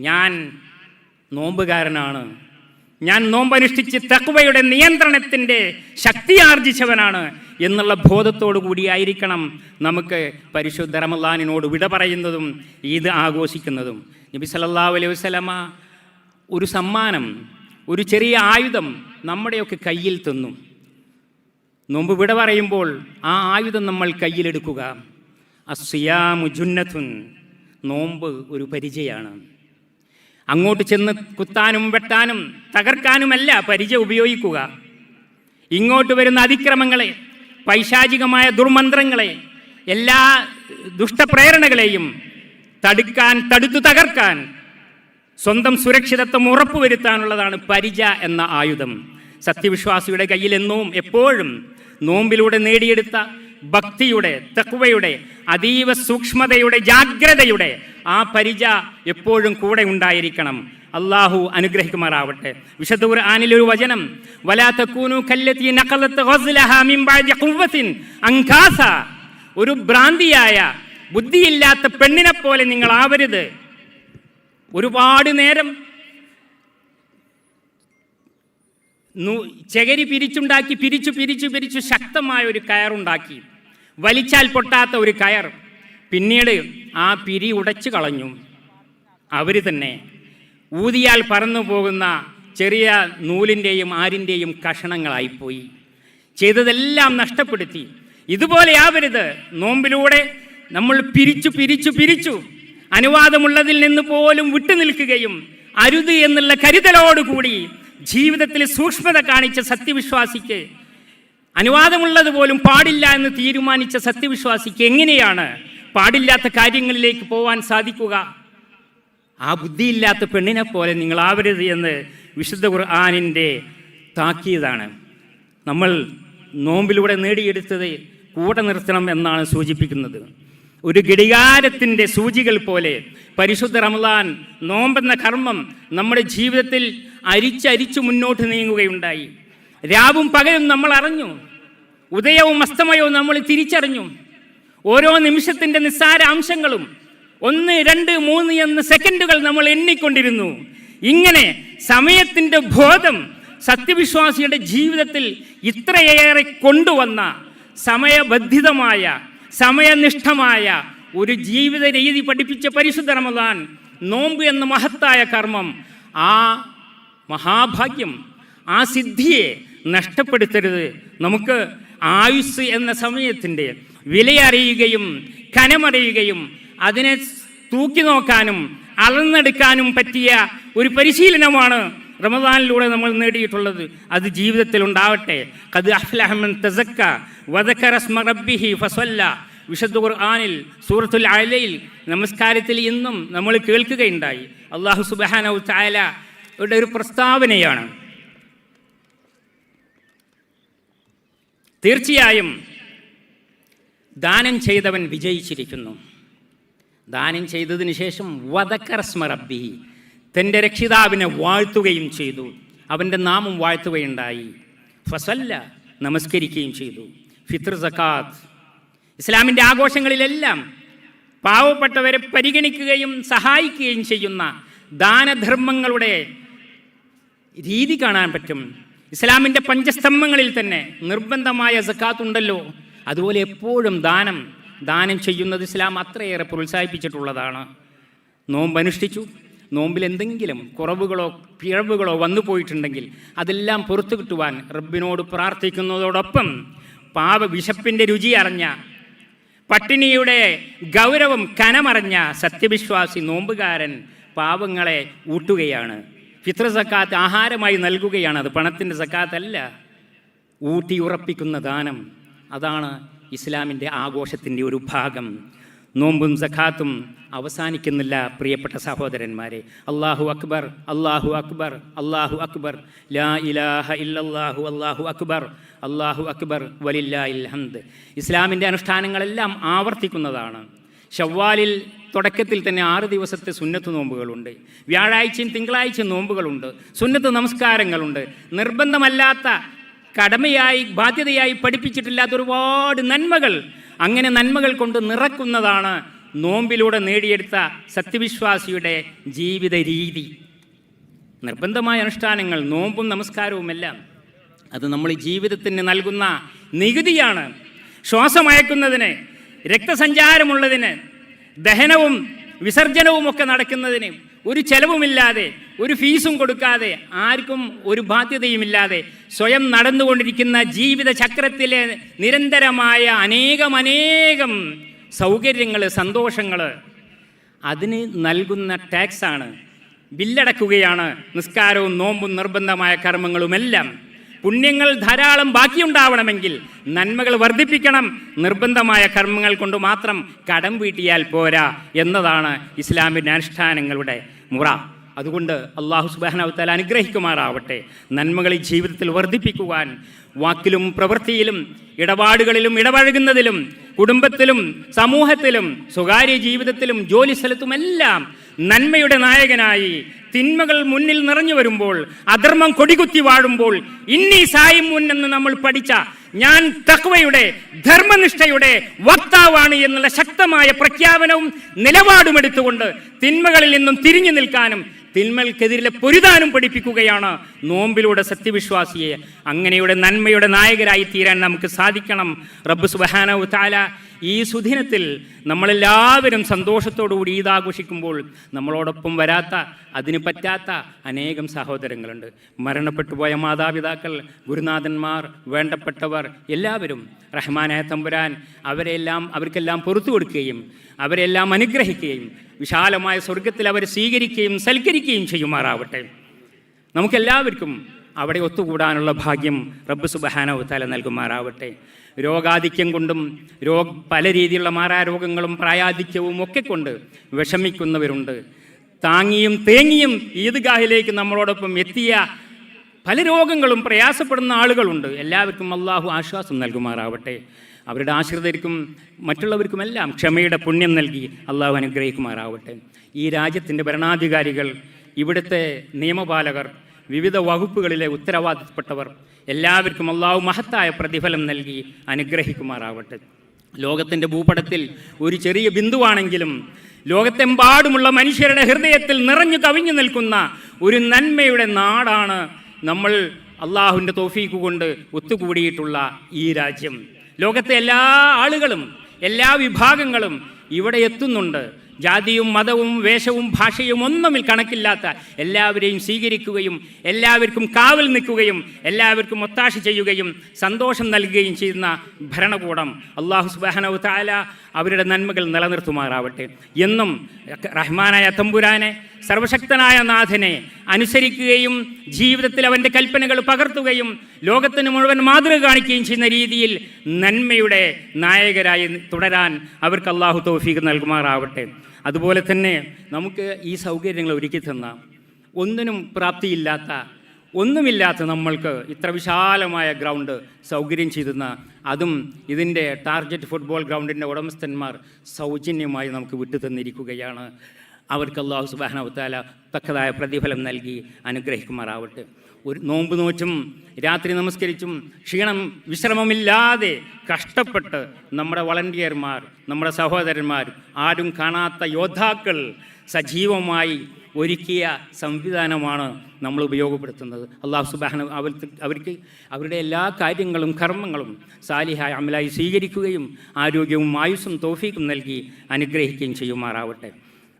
ഞാൻ നോമ്പുകാരനാണ്, ഞാൻ നോമ്പനുഷ്ഠിച്ച് തഖ്വയുടെ നിയന്ത്രണത്തിൻ്റെ ശക്തി ആർജിച്ചവനാണ് എന്നുള്ള ബോധത്തോടു കൂടിയായിരിക്കണം നമുക്ക് പരിശുദ്ധ റമളാനിനോട് വിട പറയുന്നതും ഈദ് ആഘോഷിക്കുന്നതും. നബി സല്ലല്ലാഹു അലൈഹി വസല്ലമ ഒരു സമ്മാനം, ഒരു ചെറിയ ആയുധം നമ്മുടെയൊക്കെ കയ്യിൽ തന്നു. നോമ്പ് വിട പറയുമ്പോൾ ആ ആയുധം നമ്മൾ കയ്യിലെടുക്കുക. അസ്സിയാമു ജുന്നത്തുൻ, നോമ്പ് ഒരു പരിചയാണ്. അങ്ങോട്ട് ചെന്ന് കുത്താനും വെട്ടാനും തകർക്കാനുമല്ല പരിച ഉപയോഗിക്കുക. ഇങ്ങോട്ട് വരുന്ന അതിക്രമങ്ങളെ, പൈശാചികമായ ദുർമന്ത്രങ്ങളെ, എല്ലാ ദുഷ്ടപ്രേരണകളെയും തടുത്തു തകർക്കാൻ, സ്വന്തം സുരക്ഷിതത്വം ഉറപ്പുവരുത്താനുള്ളതാണ് പരിച എന്ന ആയുധം. സത്യവിശ്വാസിയുടെ കയ്യിൽ എപ്പോഴും നോമ്പിലൂടെ നേടിയെടുത്ത ഭക്തിയുടെ, തഖ്വയുടെ, അതീവ സൂക്ഷ്മതയുടെ, ജാഗ്രതയുടെ ആ പരിച എപ്പോഴും കൂടെ ഉണ്ടായിരിക്കണം. അള്ളാഹു അനുഗ്രഹിക്കുമാറാവട്ടെ. വിശുദ്ധ ഖുർആനിലൊരു വചനം, വലാ തകൂനു കല്ലതി നഖലത് ഗസ്ലഹാ മിൻ ബഅദി ഖുവ്വത്തിൻ അൻകാസ, ഒരു ഭ്രാന്തിയായ ബുദ്ധിയില്ലാത്ത പെണ്ണിനെ പോലെ നിങ്ങൾ ആവരുത്. ഒരുപാട് നേരം ചകിരി പിരിച്ചുണ്ടാക്കി പിരിച്ചു ശക്തമായ ഒരു കയറുണ്ടാക്കി, വലിച്ചാൽ പൊട്ടാത്ത ഒരു കയർ. പിന്നീട് ആ പിരി ഉടച്ചു കളഞ്ഞു അവർ തന്നെ. ഊതിയാൽ പറന്നു പോകുന്ന ചെറിയ നൂലിൻ്റെയും ആരിൻ്റെയും കഷണങ്ങളായിപ്പോയി. ചെയ്തതെല്ലാം നഷ്ടപ്പെടുത്തി. ഇതുപോലെ ആവരുത്. നോമ്പിലൂടെ നമ്മൾ പിരിച്ചു അനുവാദമുള്ളതിൽ നിന്ന് പോലും വിട്ടുനിൽക്കുകയും അരുത് എന്നുള്ള കരുതലോടുകൂടി ജീവിതത്തിൽ സൂക്ഷ്മത കാണിച്ച സത്യവിശ്വാസിക്ക്, അനുവാദമുള്ളത് പോലും പാടില്ല എന്ന് തീരുമാനിച്ച സത്യവിശ്വാസിക്ക് എങ്ങനെയാണ് പാടില്ലാത്ത കാര്യങ്ങളിലേക്ക് പോകാൻ സാധിക്കുക? ആ ബുദ്ധിയില്ലാത്ത പെണ്ണിനെ പോലെ നിങ്ങൾ ആവരുത് എന്ന് വിശുദ്ധ ഖുർആനിൻ്റെ താക്കീതാണ്. നമ്മൾ നോമ്പിലൂടെ നേടിയെടുത്തത് കൂടെ നിർത്തണം എന്നാണ് സൂചിപ്പിക്കുന്നത്. ഒരു ഘടികാരത്തിൻ്റെ സൂചികൾ പോലെ പരിശുദ്ധ റമളാൻ, നോമ്പെന്ന കർമ്മം നമ്മുടെ ജീവിതത്തിൽ അരിച്ചരിച്ചു മുന്നോട്ട് നീങ്ങുകയുണ്ടായി. രാവും പകലും നമ്മൾ അറിഞ്ഞു, ഉദയവും അസ്തമയവും നമ്മൾ തിരിച്ചറിഞ്ഞു. ഓരോ നിമിഷത്തിൻ്റെ നിസ്സാര അംശങ്ങളും 1, 2, 3 എന്ന സെക്കൻഡുകൾ നമ്മൾ എണ്ണിക്കൊണ്ടിരുന്നു. ഇങ്ങനെ സമയത്തിൻ്റെ ബോധം സത്യവിശ്വാസിയുടെ ജീവിതത്തിൽ ഇത്രയേറെ കൊണ്ടുവന്ന സമയബന്ധിതമായ, സമയനിഷ്ഠമായ ഒരു ജീവിത രീതി പഠിപ്പിച്ച പരിശുദ്ധ റമളാൻ, നോമ്പ് എന്ന മഹത്തായ കർമ്മം, ആ മഹാഭാഗ്യം, ആ സിദ്ധിയെ നഷ്ടപ്പെടുത്തരുത്. നമുക്ക് ആയുസ് എന്ന സമയത്തിൻ്റെ വിലയറിയുകയും കനമറിയുകയും അതിനെ തൂക്കി നോക്കാനും അളന്നെടുക്കാനും പറ്റിയ ഒരു പരിശീലനമാണ് റമളാനിലൂടെ നമ്മൾ നേടിയിട്ടുള്ളത്. അത് ജീവിതത്തിൽ ഉണ്ടാവട്ടെ. ഖദ് അഫ്ലഹ മൻ തസക്ക വദകറ സ്മ റബ്ബിഹി ഫസല്ല. വിശുദ്ധ ഖുർആനിൽ സൂറത്തുൽ അലയിൽ നമസ്കാരത്തിൽ ഇന്നും നമ്മൾ കേൾക്കുകയുണ്ടായി. അല്ലാഹു സുബ്ഹാനഹു തആലയുടെ ഒരു പ്രസ്താവനയാണ്. തീർച്ചയായും ദാനം ചെയ്തവൻ വിജയിച്ചിരിക്കുന്നു. ദാനം ചെയ്തതിന് ശേഷം വദകറ സ്മ റബ്ബിഹി, തൻ്റെ രക്ഷിതാവിനെ വാഴ്ത്തുകയും ചെയ്തു, അവൻ്റെ നാമം വാഴ്ത്തുകയുണ്ടായി. ഫസല്ല, നമസ്കരിക്കുകയും ചെയ്തു. ഫിത്ർ, സക്കാത്ത്, ഇസ്ലാമിൻ്റെ ആഘോഷങ്ങളിലെല്ലാം പാവപ്പെട്ടവരെ പരിഗണിക്കുകയും സഹായിക്കുകയും ചെയ്യുന്ന ദാനധർമ്മങ്ങളുടെ രീതി കാണാൻ പറ്റും. ഇസ്ലാമിൻ്റെ പഞ്ചസ്തംഭങ്ങളിൽ തന്നെ നിർബന്ധമായ സക്കാത്ത് ഉണ്ടല്ലോ. അതുപോലെ എപ്പോഴും ദാനം ചെയ്യുന്നത് ഇസ്ലാം അത്രയേറെ പ്രോത്സാഹിപ്പിച്ചിട്ടുള്ളതാണ്. നോമ്പനുഷ്ഠിച്ചു, നോമ്പിൽ എന്തെങ്കിലും കുറവുകളോ പിഴവുകളോ വന്നു പോയിട്ടുണ്ടെങ്കിൽ അതെല്ലാം പുറത്തു കിട്ടുവാൻ റബ്ബിനോട് പ്രാർത്ഥിക്കുന്നതോടൊപ്പം വിശപ്പിൻ്റെ രുചി അറിഞ്ഞ, പട്ടിണിയുടെ ഗൗരവം കനമറിഞ്ഞ സത്യവിശ്വാസി നോമ്പുകാരൻ പാവങ്ങളെ ഊട്ടുകയാണ്. ഫിത്ർ സക്കാത്ത് ആഹാരമായി നൽകുകയാണ്. അത് പണത്തിൻ്റെ സക്കാത്തല്ല, ഊട്ടി ഉറപ്പിക്കുന്ന ദാനം. അതാണ് ഇസ്ലാമിൻ്റെ ആഘോഷത്തിൻ്റെ ഒരു ഭാഗം. നോമ്പും സക്കാത്തും അവസാനിക്കുന്നില്ല പ്രിയപ്പെട്ട സഹോദരന്മാരെ. അല്ലാഹു അക്ബർ, അല്ലാഹു അക്ബർ, അല്ലാഹു അക്ബർ, ലാ ഇലാഹ ഇല്ലല്ലാഹു, അല്ലാഹു അക്ബർ, അല്ലാഹു അക്ബർ, വലില്ലാഹിൽ ഹംദ്. ഇസ്ലാമിൻ്റെ അനുഷ്ഠാനങ്ങളെല്ലാം ആവർത്തിക്കുന്നതാണ്. ഷവ്വാലിൽ തുടക്കത്തിൽ തന്നെ 6 ദിവസത്തെ സുന്നത്ത് നോമ്പുകളുണ്ട്. വ്യാഴാഴ്ചയും തിങ്കളാഴ്ചയും നോമ്പുകളുണ്ട്. സുന്നത്ത് നമസ്കാരങ്ങളുണ്ട്. നിർബന്ധമല്ലാത്ത, കടമയായി ബാധ്യതയായി പഠിപ്പിച്ചിട്ടില്ലാത്ത ഒരുപാട് നന്മകൾ, അങ്ങനെ നന്മകൾ കൊണ്ട് നിറക്കുന്നതാണ് നോമ്പിലൂടെ നേടിയെടുത്ത സത്യവിശ്വാസിയുടെ ജീവിത രീതി. നിർബന്ധമായ അനുഷ്ഠാനങ്ങൾ, നോമ്പും നമസ്കാരവുമെല്ലാം അത് നമ്മൾ ജീവിതത്തിന് നൽകുന്ന നികുതിയാണ്. ശ്വാസമയക്കുന്നതിന്, രക്തസഞ്ചാരമുള്ളതിന്, ദഹനവും വിസർജനവും ഒക്കെ നടക്കുന്നതിന് ഒരു ചെലവുമില്ലാതെ, ഒരു ഫീസും കൊടുക്കാതെ, ആർക്കും ഒരു ബാധ്യതയുമില്ലാതെ സ്വയം നടന്നുകൊണ്ടിരിക്കുന്ന ജീവിത ചക്രത്തിലെ നിരന്തരമായ അനേകം സൗകര്യങ്ങൾ, സന്തോഷങ്ങൾ, അതിന് നൽകുന്ന ടാക്സാണ്, ബില്ലടക്കുകയാണ് നിസ്കാരവും നോമ്പും നിർബന്ധമായ കർമ്മങ്ങളുമെല്ലാം. പുണ്യങ്ങൾ ധാരാളം ബാക്കിയുണ്ടാവണമെങ്കിൽ നന്മകൾ വർദ്ധിപ്പിക്കണം. നിർബന്ധമായ കർമ്മങ്ങൾ കൊണ്ട് മാത്രം കടം വീട്ടിയാൽ പോരാ എന്നതാണ് ഇസ്ലാമിൻ്റെ അനുഷ്ഠാനങ്ങളുടെ മുറ. അതുകൊണ്ട് അല്ലാഹു സുബ്ഹാനഹു വ തആല അനുഗ്രഹിക്കുമാറാവട്ടെ. നന്മകൾ ഈ ജീവിതത്തിൽ വർദ്ധിപ്പിക്കുവാൻ വാക്കിലും പ്രവൃത്തിയിലും ഇടപാടുകളിലും ഇടപഴകുന്നതിലും കുടുംബത്തിലും സമൂഹത്തിലും സ്വകാര്യ ജീവിതത്തിലും ജോലി സ്ഥലത്തുമെല്ലാം നന്മയുടെ നായകനായി, തിന്മകൾ മുന്നിൽ നിറഞ്ഞു വരുമ്പോൾ, അധർമ്മം കൊടികുത്തി വാഴുമ്പോൾ, ഇന്നി സായും മുന്നെന്ന് നമ്മൾ പഠിച്ച ഞാൻ തഖ്വയുടെ, ധർമ്മനിഷ്ഠയുടെ വക്താവാണ് എന്നുള്ള ശക്തമായ പ്രഖ്യാപനവും നിലപാടും എടുത്തുകൊണ്ട് തിന്മകളിൽ നിന്നും തിരിഞ്ഞു നിൽക്കാനും തിന്മകൾക്കെതിരെ പൊരുതാനും പഠിപ്പിക്കുകയാണ് നോമ്പിലൂടെ സത്യവിശ്വാസിയെ. അങ്ങനെയുടെ നന്മയുടെ നായകരായി തീരാൻ നമുക്ക് സാധിക്കണം. റബ്ബ് സുബ്ഹാനഹു വ തആല ഈ സുദിനത്തിൽ നമ്മളെല്ലാവരും സന്തോഷത്തോടുകൂടി ഈദ് ആഘോഷിക്കുമ്പോൾ നമ്മളോടൊപ്പം വരാത്ത, അതിന് പറ്റാത്ത അനേകം സഹോദരങ്ങളുണ്ട്. മരണപ്പെട്ടു പോയ മാതാപിതാക്കൾ, ഗുരുനാഥന്മാർ, വേണ്ടപ്പെട്ടവർ എല്ലാവരും റഹ്മാനായ തമ്പുരാൻ അവർക്കെല്ലാം പുറത്തു കൊടുക്കുകയും അവരെല്ലാം അനുഗ്രഹിക്കുകയും വിശാലമായ സ്വർഗത്തിൽ അവരെ സ്വീകരിക്കുകയും സൽക്കരിക്കുകയും ചെയ്യുമാറാവട്ടെ. നമുക്കെല്ലാവർക്കും അവിടെ ഒത്തുകൂടാനുള്ള ഭാഗ്യം റബ്ബ് സുബ്ഹാനഹു വ തആല നൽകുമാറാവട്ടെ. രോഗാധിക്യം കൊണ്ടും പല രീതിയിലുള്ള മാറാരോഗങ്ങളും പ്രായാധിക്യവും ഒക്കെ കൊണ്ട് വിഷമിക്കുന്നവരുണ്ട്. താങ്ങിയും തേങ്ങിയും ഈദ്ഗാഹിലേക്ക് നമ്മളോടൊപ്പം എത്തിയ പല രോഗങ്ങളും പ്രയാസപ്പെടുന്ന ആളുകളുണ്ട്. എല്ലാവർക്കും അള്ളാഹു ആശ്വാസം നൽകുമാറാവട്ടെ. അവരുടെ ആശ്രിതർക്കും മറ്റുള്ളവർക്കുമെല്ലാം ക്ഷമയുടെ പുണ്യം നൽകി അള്ളാഹു അനുഗ്രഹിക്കുമാറാവട്ടെ. ഈ രാജ്യത്തിൻ്റെ ഭരണാധികാരികൾ, ഇവിടുത്തെ നിയമപാലകർ, വിവിധ വകുപ്പുകളിലെ ഉത്തരവാദിത്തപ്പെട്ടവർ എല്ലാവർക്കും അള്ളാഹു മഹത്തായ പ്രതിഫലം നൽകി അനുഗ്രഹിക്കുമാറാവട്ടെ. ലോകത്തിൻ്റെ ഭൂപടത്തിൽ ഒരു ചെറിയ ബിന്ദുവാണെങ്കിലും ലോകത്തെമ്പാടുമുള്ള മനുഷ്യരുടെ ഹൃദയത്തിൽ നിറഞ്ഞു കവിഞ്ഞു നിൽക്കുന്ന ഒരു നന്മയുടെ നാടാണ് നമ്മൾ അള്ളാഹുവിൻ്റെ തൗഫീഖ് കൊണ്ട് ഒത്തുകൂടിയിട്ടുള്ള ഈ രാജ്യം. ലോകത്തെ എല്ലാ ആളുകളും, എല്ലാ വിഭാഗങ്ങളും ഇവിടെ എത്തുന്നുണ്ട്. ജാതിയും മതവും വേഷവും ഭാഷയും ഒന്നും കണക്കില്ലാത്ത എല്ലാവരെയും സ്വീകരിക്കുകയും എല്ലാവർക്കും കാവൽ നിൽക്കുകയും എല്ലാവർക്കും ഒത്താശ ചെയ്യുകയും സന്തോഷം നൽകുകയും ചെയ്യുന്ന ഭരണകൂടം അല്ലാഹു സുബ്ഹാനഹു വ തആല അവരുടെ നന്മകൾ നിലനിർത്തുമാറാവട്ടെ. എന്നും റഹ്മാനായ തമ്പുരാനെ, സർവശക്തനായ നാഥനെ അനുസരിക്കുകയും ജീവിതത്തിൽ അവൻ്റെ കൽപ്പനകൾ പകർത്തുകയും ലോകത്തിന് മുഴുവൻ മാതൃക കാണിക്കുകയും ചെയ്യുന്ന രീതിയിൽ നന്മയുടെ നായകരായി തുടരാൻ അവർക്ക് അല്ലാഹു തൗഫീഖ് നൽകുമാറാവട്ടെ. അതുപോലെ തന്നെ നമുക്ക് ഈ സൗകര്യങ്ങൾ ഒരുക്കി തന്ന, ഒന്നിനും പ്രാപ്തിയില്ലാത്ത, ഒന്നുമില്ലാത്ത നമ്മൾക്ക് ഇത്ര വിശാലമായ ഗ്രൗണ്ട് സൗകര്യം ചെയ്തുന്ന, അതും ഇതിൻ്റെ ടാർഗറ്റ് ഫുട്ബോൾ ഗ്രൗണ്ടിൻ്റെ ഉടമസ്ഥന്മാർ സൗജന്യമായി നമുക്ക് വിട്ടു തന്നിരിക്കുകയാണ്. അവർക്ക് അല്ലാഹു സുബ്ഹാനഹു വ തആല തക്കതായ പ്രതിഫലം നൽകി അനുഗ്രഹിക്കുമാറാവട്ടെ. ഒരു നോമ്പ് നോറ്റും രാത്രി നമസ്കരിച്ചും ക്ഷീണം വിശ്രമമില്ലാതെ കഷ്ടപ്പെട്ട് നമ്മുടെ വളണ്ടിയർമാർ, നമ്മുടെ സഹോദരന്മാർ, ആരും കാണാത്ത യോദ്ധാക്കൾ സജീവമായി ഒരുക്കിയ സംവിധാനമാണ് നമ്മൾ ഉപയോഗപ്പെടുത്തുന്നത്. അല്ലാഹു സുബ്ഹാനഹു അവർക്ക് അവരുടെ എല്ലാ കാര്യങ്ങളും കർമ്മങ്ങളും സാലിഹായ അമലായി സ്വീകരിക്കുകയും ആരോഗ്യവും ആയുസ്സും തൗഫീഖും നൽകി അനുഗ്രഹിക്കുകയും ചെയ്യുമാറാവട്ടെ.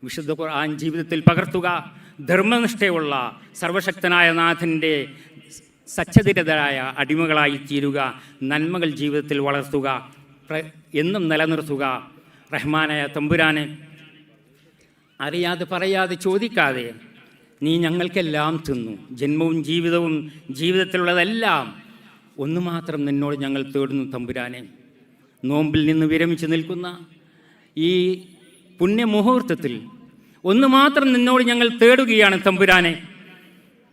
വിശുദ്ധ ഖുർആൻ ജീവിതത്തിൽ പകർത്തുക, ധർമ്മനിഷ്ഠയുള്ള സർവശക്തനായ നാഥൻ്റെ സച്ചരിതരായ അടിമകളായി തീരുക, നന്മകൾ ജീവിതത്തിൽ വളർത്തുക, എന്നും നിലനിർത്തുക. റഹ്മാനായ തമ്പുരാനെ, അറിയാതെ പറയാതെ ചോദിക്കാതെ നീ ഞങ്ങൾക്കെല്ലാം തന്നു. ജന്മവും ജീവിതവും ജീവിതത്തിലുള്ളതെല്ലാം ഒന്ന് മാത്രം നിന്നോട് ഞങ്ങൾ തേടുന്നു തമ്പുരാനെ. നോമ്പിൽ നിന്ന് വിരമിച്ച് നിൽക്കുന്ന ഈ പുണ്യമുഹൂർത്തത്തിൽ ഒന്ന് മാത്രം നിന്നോട് ഞങ്ങൾ തേടുകയാണ് തമ്പുരാനെ.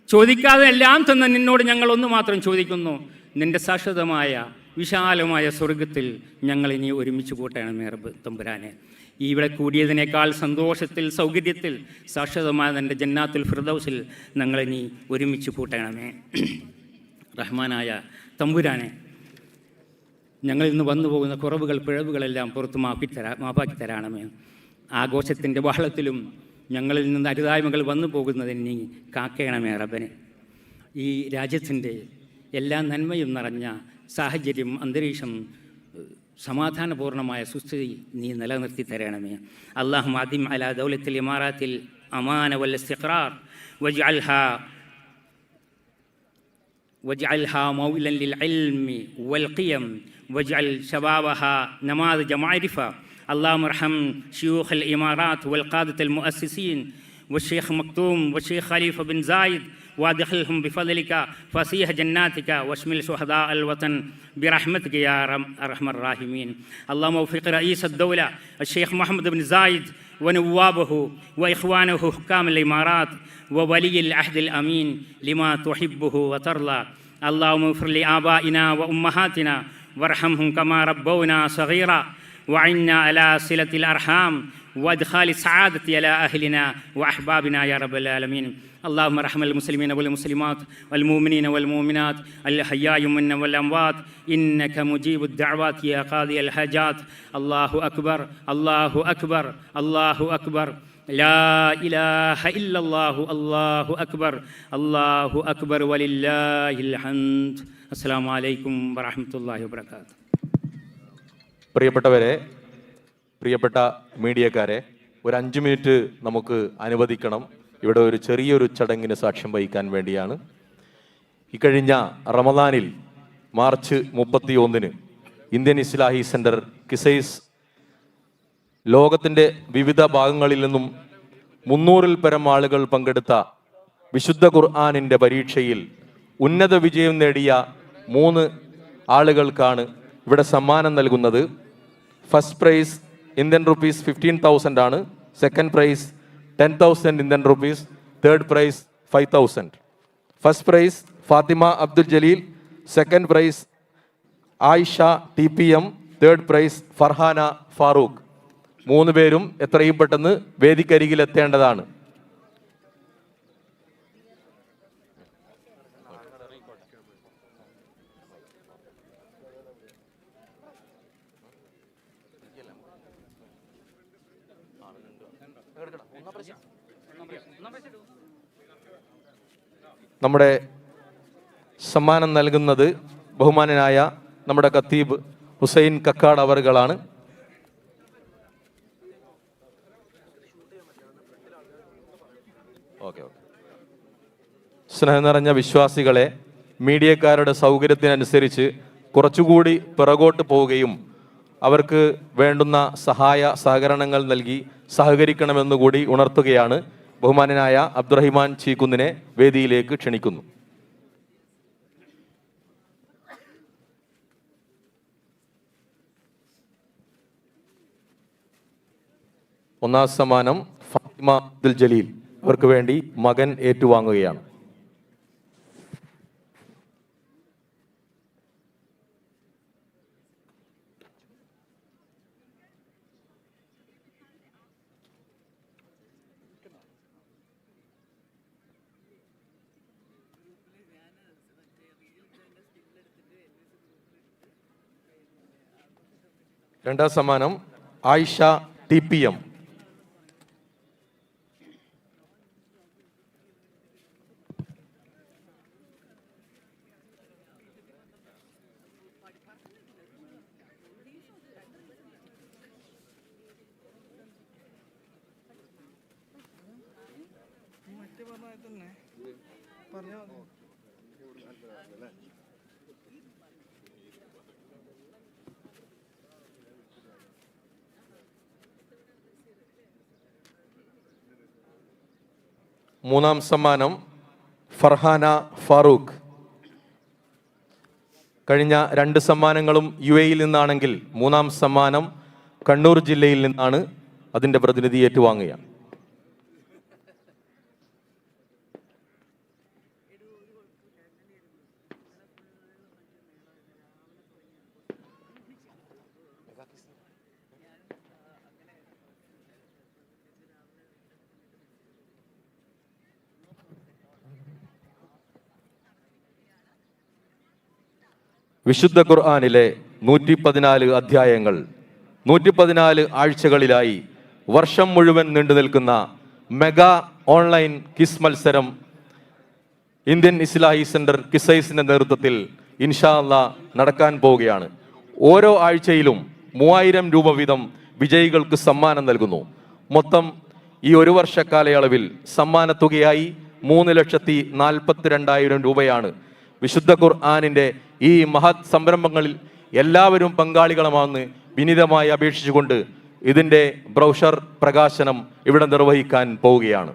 ചോദിക്കാതെ എല്ലാം തന്ന നിന്നോട് ഞങ്ങൾ ഒന്ന് മാത്രം ചോദിക്കുന്നു, നിൻ്റെ ശാശ്വതമായ വിശാലമായ സ്വർഗത്തിൽ ഞങ്ങൾ ഇനി ഒരുമിച്ച് കൂട്ടണമേ റബ്ബ് തമ്പുരാനെ. ഇവിടെ കൂടിയതിനേക്കാൾ സന്തോഷത്തിൽ സൗകര്യത്തിൽ സാക്ഷാതമായ എൻ്റെ ജന്നാത്തുൽ ഫിർദൗസിൽ ഞങ്ങളെ നീ ഒരുമിച്ച് കൂട്ടണമേ. റഹ്മാനായ തമ്പുരാനെ, ഞങ്ങളിൽ നിന്ന് വന്നു പോകുന്ന കുറവുകൾ പിഴവുകളെല്ലാം പുറത്ത് മാപ്പാക്കി തരണമേ. ആഘോഷത്തിൻ്റെ ബഹളത്തിലും ഞങ്ങളിൽ നിന്ന് അരുതായ്മകൾ വന്നു പോകുന്നതിന് നീ കാക്കണമേ റബ്ബനെ. ഈ രാജ്യത്തിൻ്റെ എല്ലാ നന്മയും നിറഞ്ഞ സാഹചര്യം, അന്തരീക്ഷം, സമാധാനപൂർണ്ണമായ സുസ്ഥിതി നീ നിലനിർത്തി തരണമേ. അല്ലാഹുമ്മ അദിം അലാ ദൗലത്തിൽ ഇമാറാത്തിൽ അമാന വൽ ഇസ്തിഖ്റാർ واجعلها موئلا للعلم والقيم واجعل شبابها نماذج معرفة. اللهم ارحم شيوخ الإمارات والقادة المؤسسين والشيخ مكتوم والشيخ خليفة بن زايد وادخلهم بفضلك فسيح جناتك واشمل شهداء الوطن برحمتك يا أرحم الراحمين. اللهم وفق رئيس الدولة الشيخ محمد بن زايد ونوابه وإخوانه حكام الإمارات وولي العهد الأمين لما تحبه وترضى. اللهم اغفر لآبائنا وأمهاتنا وارحمهم كما ربونا صغيرا وعنا على صلة الأرحام وادخال السعادة على أهلنا وأحبابنا يا رب العالمين. اللهم ارحم المسلمين والمسلمات والمؤمنين والمؤمنات الأحياء منا والأموات إنك مجيب الدعوات يا قاضي الحاجات. الله أكبر الله أكبر الله أكبر لا إله إلا الله الله أكبر الله أكبر ولله الحمد. السلام عليكم ورحمة الله وبركاته. പ്രിയപ്പെട്ടവരെ, പ്രിയപ്പെട്ട മീഡിയക്കാരെ, ഒരു 5 മിനിറ്റ് നമുക്ക് അനുവദിക്കണം. ഇവിടെ ഒരു ചെറിയൊരു ചടങ്ങിന് സാക്ഷ്യം വഹിക്കാൻ വേണ്ടിയാണ്. ഇക്കഴിഞ്ഞ റമദാനിൽ മാർച്ച് 31 ഇന്ത്യൻ ഇസ്ലാഹി സെൻറ്റർ കിസൈസ് ലോകത്തിൻ്റെ വിവിധ ഭാഗങ്ങളിൽ നിന്നും 300-ൽ പരം ആളുകൾ പങ്കെടുത്ത വിശുദ്ധ ഖുർആനിൻ്റെ പരീക്ഷയിൽ ഉന്നത വിജയം നേടിയ 3 ആളുകൾക്കാണ് ഇവിടെ സമ്മാനം നൽകുന്നത്. ഫസ്റ്റ് പ്രൈസ് ഇന്ത്യൻ റുപ്പീസ് 15,000 ആണ്. Second prize 10,000 Indian rupees. Third prize 5,000. First prize Fathima Abdul Jaleel. Second prize Ayisha TPM. Third prize Farhana Farooq. 3 പേരും എത്രയും പെട്ടെന്ന് വേദിക്കരികിൽ എത്തേണ്ടതാണ്. നമ്മുടെ സമ്മാനം നൽകുന്നത് ബഹുമാനനായ നമ്മുടെ ഖത്തീബ് ഹുസൈൻ കക്കാട് അവറുകളാണ്. സ്നേഹം നിറഞ്ഞ വിശ്വാസികളെ, മീഡിയക്കാരുടെ സൗകര്യത്തിനനുസരിച്ച് കുറച്ചുകൂടി പിറകോട്ട് പോവുകയും അവർക്ക് വേണ്ടുന്ന സഹായ സഹകരണങ്ങൾ നൽകി സഹകരിക്കണമെന്നുകൂടി ഉണർത്തുകയാണ്. ബഹുമാനനായ അബ്ദുറഹിമാൻ ചീക്കുന്നിനെ വേദിയിലേക്ക് ക്ഷണിക്കുന്നു. ഒന്നാം സമ്മാനം ഫാത്തിമ അബ്ദുൽ ജലീൽ അവർക്ക് വേണ്ടി മകൻ ഏറ്റുവാങ്ങുകയാണ്. രണ്ടാം സമ്മാനം ആയിഷ TPM. മൂന്നാം സമ്മാനം ഫർഹാന ഫാറൂഖ്. കഴിഞ്ഞ 2 സമ്മാനങ്ങളും UAE-യിൽ നിന്നാണെങ്കിൽ 3-ാം സമ്മാനം കണ്ണൂർ ജില്ലയിൽ നിന്നാണ്. അതിൻ്റെ പ്രതിനിധി ഏറ്റുവാങ്ങുകയാണ്. വിശുദ്ധ ഖുർആനിലെ 114 അധ്യായങ്ങൾ 114 ആഴ്ചകളിലായി വർഷം മുഴുവൻ നീണ്ടു നിൽക്കുന്ന മെഗാ ഓൺലൈൻ കിസ് മത്സരം ഇന്ത്യൻ ഇസ്ലാഹി സെന്റർ കിസൈസിന്റെ നേതൃത്വത്തിൽ ഇൻഷാ അല്ലാഹ് നടക്കാൻ പോവുകയാണ്. ഓരോ ആഴ്ചയിലും 3000 രൂപ വീതം വിജയികൾക്ക് സമ്മാനം നൽകുന്നു. മൊത്തം ഈ ഒരു വർഷ കാലയളവിൽ സമ്മാനത്തുകയായി 3,42,000 രൂപയാണ്. വിശുദ്ധ ഖുർആനിൻ്റെ ഈ മഹത് സംരംഭങ്ങളിൽ എല്ലാവരും പങ്കാളികളമാണെന്ന് വിനീതമായി അപേക്ഷിച്ചുകൊണ്ട് ഇതിൻ്റെ ബ്രൗഷർ പ്രകാശനം ഇവിടെ നിർവഹിക്കാൻ പോവുകയാണ്.